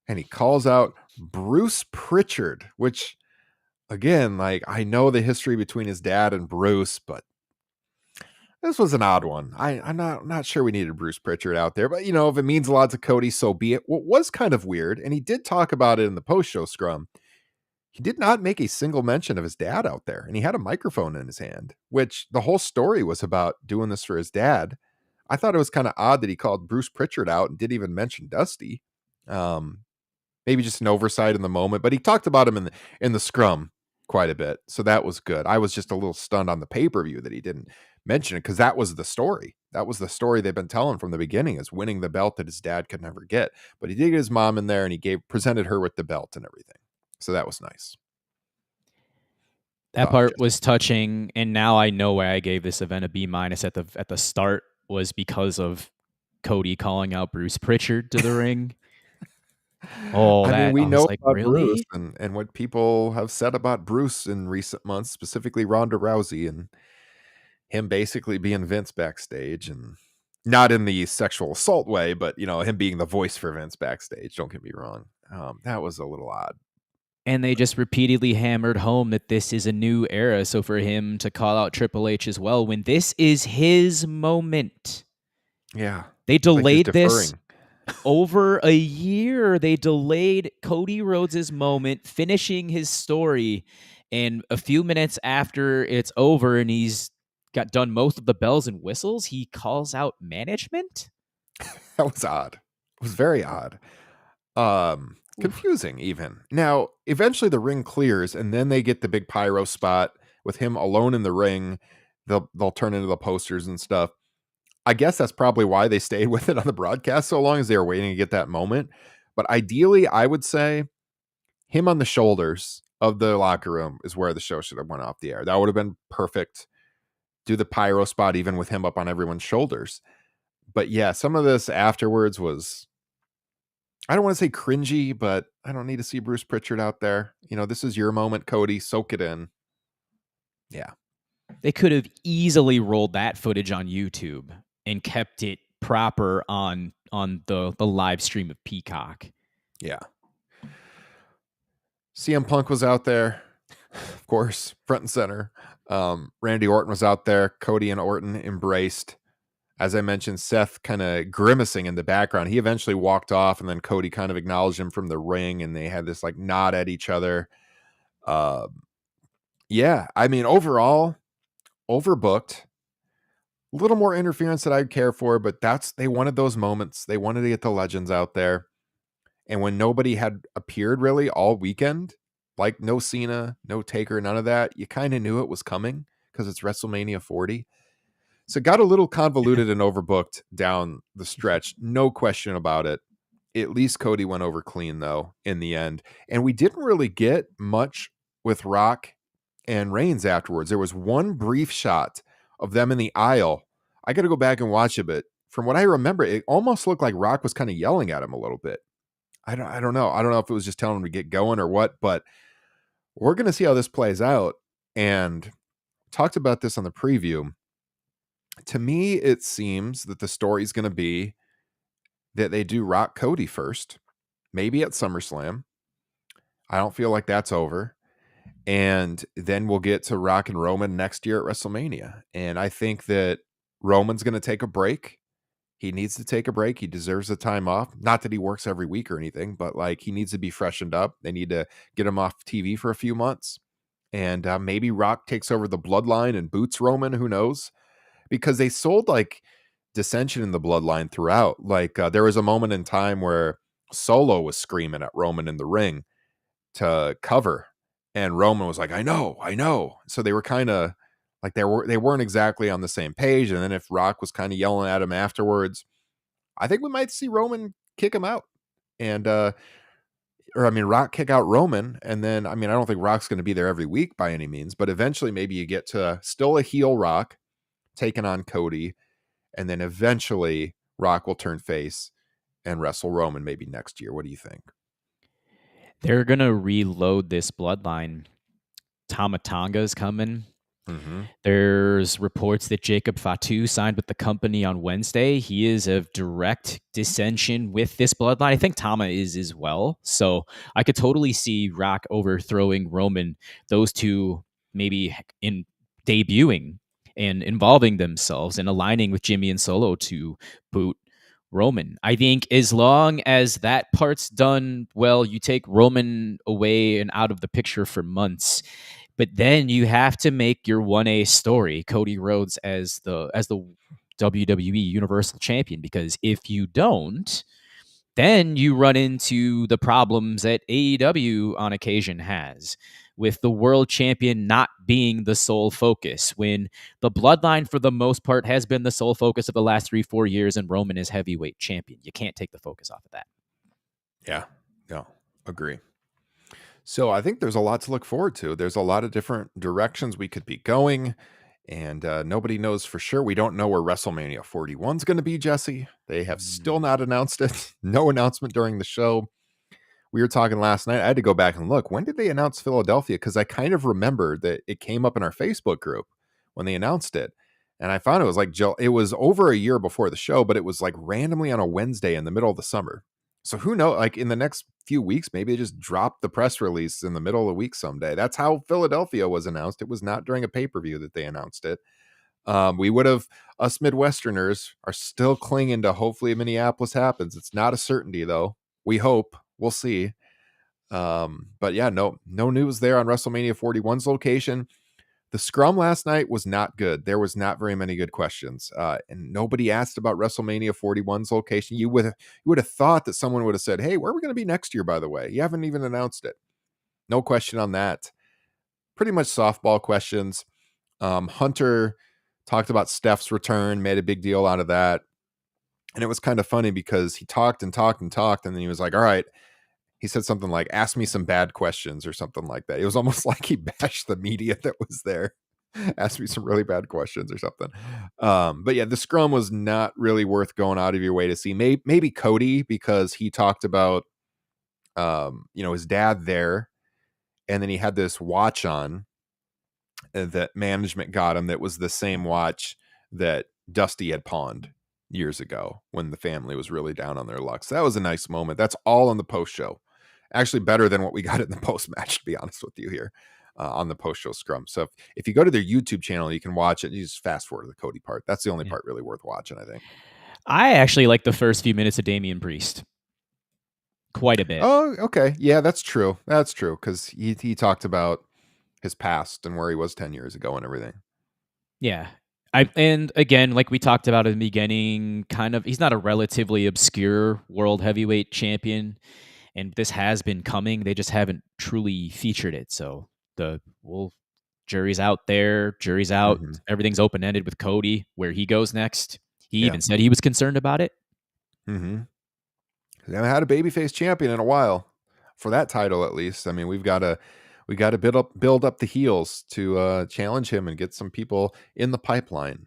And he calls out Bruce Pritchard, which, again, like, I know the history between his dad and Bruce, but this was an odd one. I'm not sure we needed Bruce Pritchard out there, but you know, if it means a lot to Cody, so be it. What was kind of weird, and he did talk about it in the post-show scrum, he did not make a single mention of his dad out there, and he had a microphone in his hand, which the whole story was about doing this for his dad. I thought it was kind of odd that he called Bruce Pritchard out and didn't even mention Dusty. Maybe just an oversight in the moment, but he talked about him in the scrum quite a bit, so that was good. I was just a little stunned on the pay-per-view that he didn't mention it, because that was the story. That was the story they've been telling from the beginning, is winning the belt that his dad could never get. But he did get his mom in there, and he presented her with the belt and everything. So that was nice. That part was touching, and now I know why I gave this event a B- at the start, was because of Cody calling out Bruce Pritchard to the ring. Oh, I mean, we know like, about really? Bruce and what people have said about Bruce in recent months, specifically Ronda Rousey, and him basically being Vince backstage, and not in the sexual assault way, but you know, him being the voice for Vince backstage. Don't get me wrong. That was a little odd. And they just repeatedly hammered home that this is a new era. So for him to call out Triple H as well, when this is his moment. Yeah. They delayed this over a year. They delayed Cody Rhodes' moment, finishing his story. And a few minutes after it's over and he's got done most of the bells and whistles, he calls out management. That was odd. It was very odd. Confusing even. Now, eventually the ring clears, and then they get the big pyro spot with him alone in the ring. They'll turn into the posters and stuff. I guess that's probably why they stayed with it on the broadcast so long, as they were waiting to get that moment. But ideally, I would say him on the shoulders of the locker room is where the show should have went off the air. That would have been perfect. Do the pyro spot even with him up on everyone's shoulders. But yeah, some of this afterwards was, I don't want to say cringy, but I don't need to see Bruce Pritchard out there. You know, this is your moment, Cody. Soak it in. Yeah. They could have easily rolled that footage on YouTube and kept it proper on the live stream of Peacock. Yeah. CM Punk was out there, of course, front and center. Randy Orton was out there. Cody and Orton embraced. As I mentioned, Seth kind of grimacing in the background. He eventually walked off, and then Cody kind of acknowledged him from the ring, and they had this like nod at each other. Yeah, I mean, overall, overbooked. A little more interference that I'd care for, but they wanted those moments. They wanted to get the legends out there. And when nobody had appeared really all weekend, like no Cena, no Taker, none of that, you kind of knew it was coming because it's WrestleMania 40. So it got a little convoluted and overbooked down the stretch. No question about it. At least Cody went over clean, though, in the end. And we didn't really get much with Rock and Reigns afterwards. There was one brief shot of them in the aisle. I got to go back and watch it, but from what I remember, it almost looked like Rock was kind of yelling at him a little bit. I don't know. I don't know if it was just telling him to get going or what, but we're going to see how this plays out. And talked about this on the preview. To me, it seems that the story is going to be that they do Rock Cody first, maybe at SummerSlam. I don't feel like that's over. And then we'll get to Rock and Roman next year at WrestleMania. And I think that Roman's going to take a break. He needs to take a break. He deserves the time off. Not that he works every week or anything, but like he needs to be freshened up. They need to get him off TV for a few months. And maybe Rock takes over the bloodline and boots Roman. Who knows? Because they sold like dissension in the bloodline throughout. Like there was a moment in time where Solo was screaming at Roman in the ring to cover. And Roman was like, I know. So they were kind of like they weren't exactly on the same page. And then if Rock was kind of yelling at him afterwards, I think we might see Roman kick him out. And Rock kick out Roman. And then I don't think Rock's going to be there every week by any means, but eventually maybe you get to still a heel Rock taking on Cody, and then eventually Rock will turn face and wrestle Roman maybe next year. What do you think? They're going to reload this bloodline. Tama Tonga's coming. Mm-hmm. There's reports that Jacob Fatu signed with the company on Wednesday. He is of direct dissension with this bloodline. I think Tama is as well. So I could totally see Rock overthrowing Roman, those two maybe in debuting and involving themselves and aligning with Jimmy and Solo to boot Roman. I think as long as that part's done well, you take Roman away and out of the picture for months. But then you have to make your 1A story, Cody Rhodes as the WWE Universal Champion, because if you don't, then you run into the problems that AEW on occasion has with the world champion not being the sole focus, when the bloodline for the most part has been the sole focus of the last 3-4 years and Roman is heavyweight champion. You can't take the focus off of that. Yeah, agree. So I think there's a lot to look forward to. There's a lot of different directions we could be going, and nobody knows for sure. We don't know where WrestleMania 41 is going to be, Jesse. They have still not announced it. No announcement during the show. We were talking last night. I had to go back and look. When did they announce Philadelphia? Because I kind of remember that it came up in our Facebook group when they announced it. And I found it was like, it was over a year before the show, but it was like randomly on a Wednesday in the middle of the summer. So who knows, like in the next few weeks, maybe they just drop the press release in the middle of the week someday. That's how Philadelphia was announced. It was not during a pay-per-view that they announced it. We would have, us Midwesterners are still clinging to hopefully Minneapolis happens. It's not a certainty though. We hope. We'll see. But yeah, no news there on WrestleMania 41's location. The scrum last night was not good. There was not very many good questions. And nobody asked about WrestleMania 41's location. You would have thought that someone would have said, hey, where are we going to be next year, by the way? You haven't even announced it. No question on that. Pretty much softball questions. Hunter talked about Steph's return, made a big deal out of that. And it was kind of funny because he talked and talked and talked. And then he was like, all right. He said something like, ask me some bad questions or something like that. It was almost like he bashed the media that was there. Ask me some really bad questions or something. But yeah, the scrum was not really worth going out of your way to see. Maybe Cody, because he talked about, his dad there. And then he had this watch on. that management got him that was the same watch that Dusty had pawned years ago when the family was really down on their luck. So that was a nice moment. That's all in the post show. Actually better than what we got in the post match, to be honest with you here on the post show scrum. So if you go to their YouTube channel, you can watch it. You just fast forward to the Cody part. That's the only part really worth watching, I think. I actually like the first few minutes of Damian Priest quite a bit. Oh, okay. Yeah, that's true. That's true. Because he talked about his past and where he was 10 years ago and everything. Yeah. And again, like we talked about in the beginning, kind of, he's not a relatively obscure world heavyweight champion, and this has been coming. They just haven't truly featured it. So jury's out there, jury's out. Mm-hmm. Everything's open ended with Cody, where he goes next. He Yeah. even said he was concerned about it. Mm-hmm. They haven't had a babyface champion in a while for that title, at least. I mean, we got to build up the heels to challenge him and get some people in the pipeline.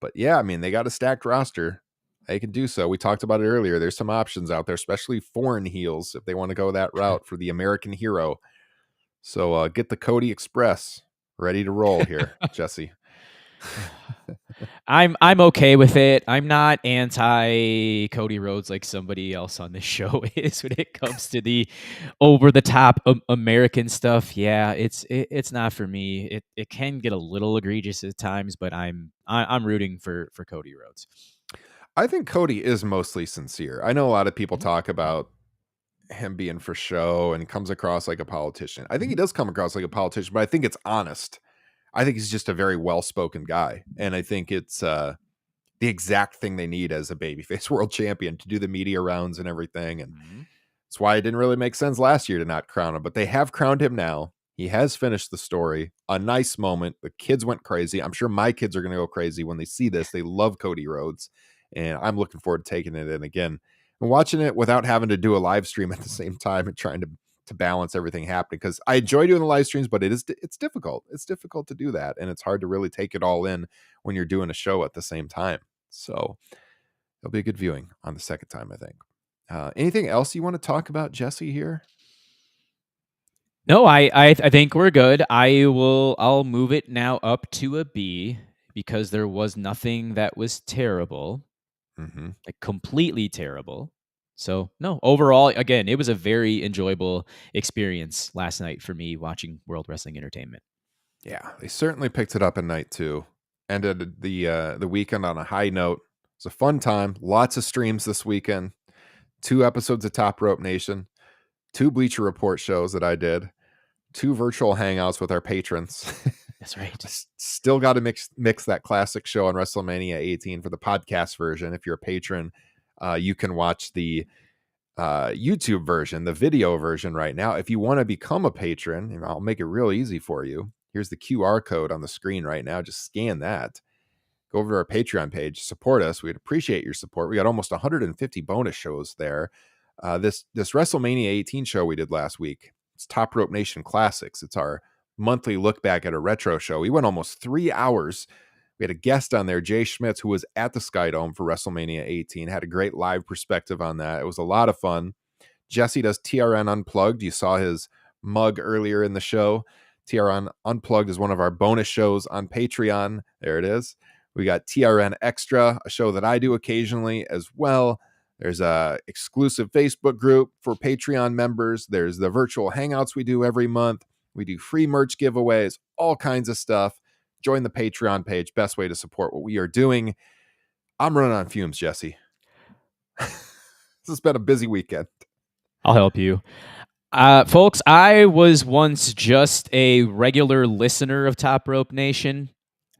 But yeah, I mean, they got a stacked roster. They can do so. We talked about it earlier. There's some options out there, especially foreign heels, if they want to go that route for the American hero. So get the Cody Express ready to roll here, Jesse. I'm okay with it. I'm not anti Cody Rhodes like somebody else on this show is when it comes to the over the top American stuff. Yeah, it's not for me. It can get a little egregious at times, but I'm rooting for Cody Rhodes. I think Cody is mostly sincere. I know a lot of people talk about him being for show and comes across like a politician. I think he does come across like a politician, but I think it's honest. I think he's just a very well-spoken guy. And I think it's the exact thing they need as a babyface world champion to do the media rounds and everything. And that's why it didn't really make sense last year to not crown him, but they have crowned him now. He has finished the story. A nice moment. The kids went crazy. I'm sure my kids are going to go crazy when they see this. They love Cody Rhodes. And I'm looking forward to taking it in again and watching it without having to do a live stream at the same time and trying to balance everything happening, because I enjoy doing the live streams, but it's difficult. It's difficult to do that, and it's hard to really take it all in when you're doing a show at the same time. So it'll be a good viewing on the second time, I think. Anything else you want to talk about, Jesse, here? No, I think we're good. I'll move it now up to a B because there was nothing that was terrible, like completely terrible. So no, overall, again, it was a very enjoyable experience last night for me watching World Wrestling Entertainment. Yeah, they certainly picked it up at night too. Ended the weekend on a high note. It was a fun time. Lots of streams this weekend. 2 episodes of Top Rope Nation. 2 Bleacher Report shows that I did. 2 virtual hangouts with our patrons. That's right. Still got to mix that classic show on WrestleMania 18 for the podcast version. If you're a patron, you can watch the YouTube version, the video version right now. If you want to become a patron, I'll make it real easy for you. Here's the QR code on the screen right now. Just scan that. Go over to our Patreon page, support us. We'd appreciate your support. We got almost 150 bonus shows there. This WrestleMania 18 show we did last week, it's Top Rope Nation Classics. It's our monthly look back at a retro show. We went almost 3 hours. We had a guest on there, Jay Schmitz, who was at the Skydome for WrestleMania 18. Had a great live perspective on that. It was a lot of fun. Jesse does TRN Unplugged. You saw his mug earlier in the show. TRN Unplugged is one of our bonus shows on Patreon. There it is. We got TRN Extra, a show that I do occasionally as well. There's a exclusive Facebook group for Patreon members. There's the virtual hangouts we do every month. We do free merch giveaways, all kinds of stuff. Join the Patreon page. Best way to support what we are doing. I'm running on fumes, Jesse. This has been a busy weekend. I'll help you. Folks, I was once just a regular listener of Top Rope Nation.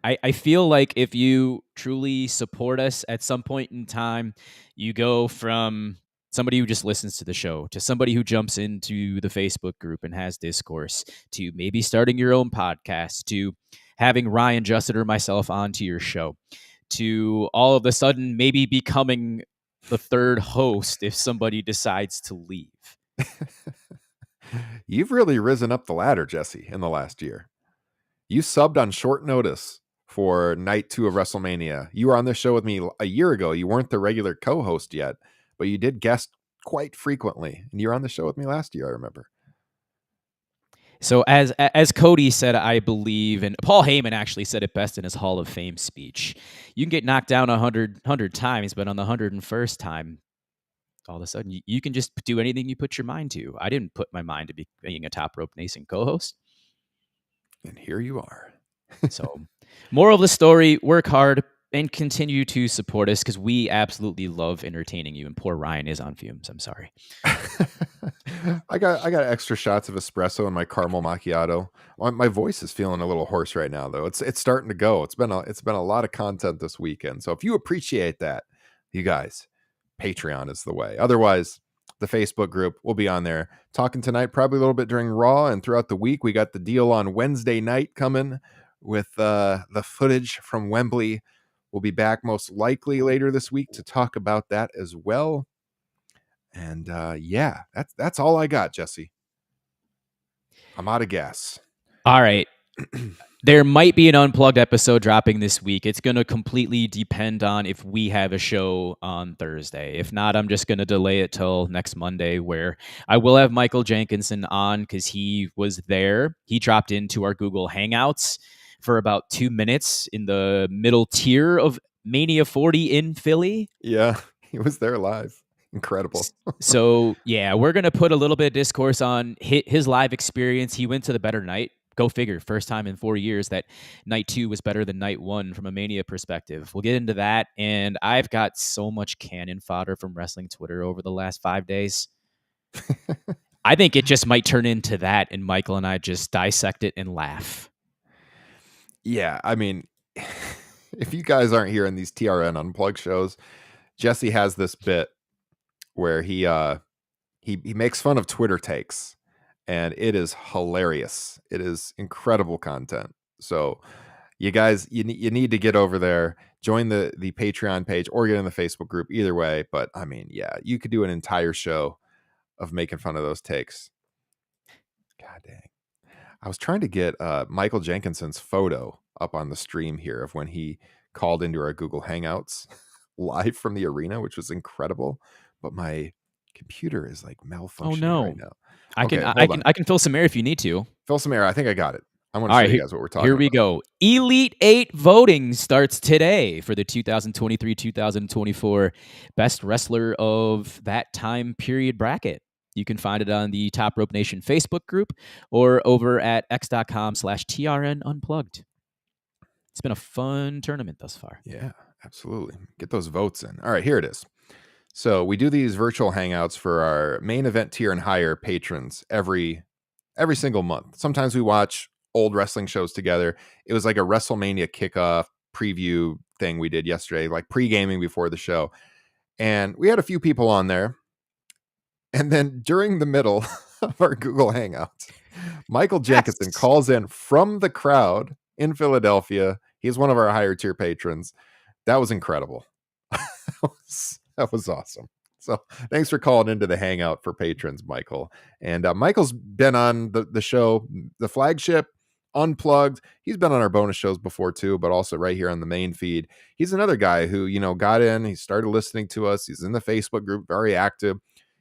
I feel like if you truly support us at some point in time, you go from somebody who just listens to the show to somebody who jumps into the Facebook group and has discourse to maybe starting your own podcast to having Ryan, Justin, or myself onto your show to all of a sudden maybe becoming the third host if somebody decides to leave. You've really risen up the ladder, Jesse, in the last year. You subbed on short notice for night 2 of WrestleMania. You were on this show with me a year ago. You weren't the regular co-host yet, but you did guest quite frequently. And you were on the show with me last year, I remember. So as Cody said, I believe, and Paul Heyman actually said it best in his Hall of Fame speech, you can get knocked down 100 times, but on the 101st time, all of a sudden, you can just do anything you put your mind to. I didn't put my mind to being a Top Rope Nation co-host. And here you are. So, moral of the story, work hard and continue to support us because we absolutely love entertaining you. And poor Ryan is on fumes. I'm sorry. I got extra shots of espresso in my caramel macchiato. My voice is feeling a little hoarse right now, though. It's starting to go. It's been a lot of content this weekend. So if you appreciate that, you guys, Patreon is the way. Otherwise, the Facebook group will be on there talking tonight, probably a little bit during Raw and throughout the week. We got the deal on Wednesday night coming with the footage from Wembley. We'll be back most likely later this week to talk about that as well. And yeah, that's all I got, Jesse. I'm out of gas. All right. There might be an unplugged episode dropping this week. It's going to completely depend on if we have a show on Thursday. If not, I'm just going to delay it till next Monday, where I will have Michael Jenkinson on because he was there. He dropped into our Google Hangouts for about 2 minutes in the middle tier of Mania 40 in Philly. Yeah, he was there live. Incredible. So, yeah, we're going to put a little bit of discourse on his live experience. He went to the better night. Go figure. First time in 4 years that night 2 was better than night 1 from a Mania perspective. We'll get into that. And I've got so much cannon fodder from wrestling Twitter over the last 5 days. I think it just might turn into that, and Michael and I just dissect it and laugh. Yeah, I mean, if you guys aren't hearing these TRN Unplugged shows, Jesse has this bit where he makes fun of Twitter takes, and it is hilarious. It is incredible content. So you guys, you need to get over there, join the Patreon page, or get in the Facebook group. Either way, but I mean, yeah, you could do an entire show of making fun of those takes. God dang. I was trying to get Michael Jenkinson's photo up on the stream here of when he called into our Google Hangouts live from the arena, which was incredible. But my computer is like malfunctioning right now. I can fill some air if you need to. Fill some air. I think I got it. I want to show you guys what we're talking about. Here we go. Elite 8 voting starts today for the 2023-2024 Best Wrestler of that time period bracket. You can find it on the Top Rope Nation Facebook group or over at x.com/TRN Unplugged. It's been a fun tournament thus far. Yeah, absolutely. Get those votes in. All right, here it is. So we do these virtual hangouts for our main event tier and higher patrons every single month. Sometimes we watch old wrestling shows together. It was like a WrestleMania kickoff preview thing we did yesterday, like pre-gaming before the show. And we had a few people on there. And then during the middle of our Google Hangouts, Michael Jenkinson calls in from the crowd in Philadelphia. He's one of our higher tier patrons. That was incredible. That was awesome. So thanks for calling into the Hangout for patrons, Michael. And Michael's been on the show, the flagship, Unplugged. He's been on our bonus shows before too, but also right here on the main feed. He's another guy who, got in, he started listening to us. He's in the Facebook group, very active.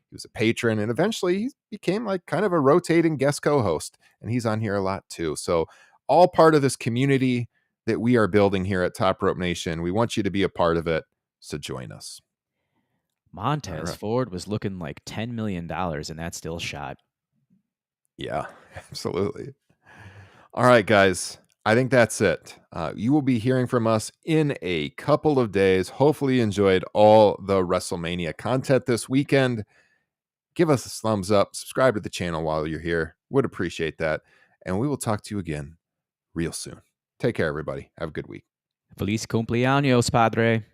He was a patron, and eventually he became like kind of a rotating guest co-host, and he's on here a lot too. So all part of this community that we are building here at Top Rope Nation. We want you to be a part of it, so join us. Montez Ford was looking like $10 million in that still shot. Yeah, absolutely. All right, guys. I think that's it. You will be hearing from us in a couple of days. Hopefully you enjoyed all the WrestleMania content this weekend. Give us a thumbs up. Subscribe to the channel while you're here. Would appreciate that. And we will talk to you again real soon. Take care, everybody. Have a good week. Feliz cumpleaños, padre.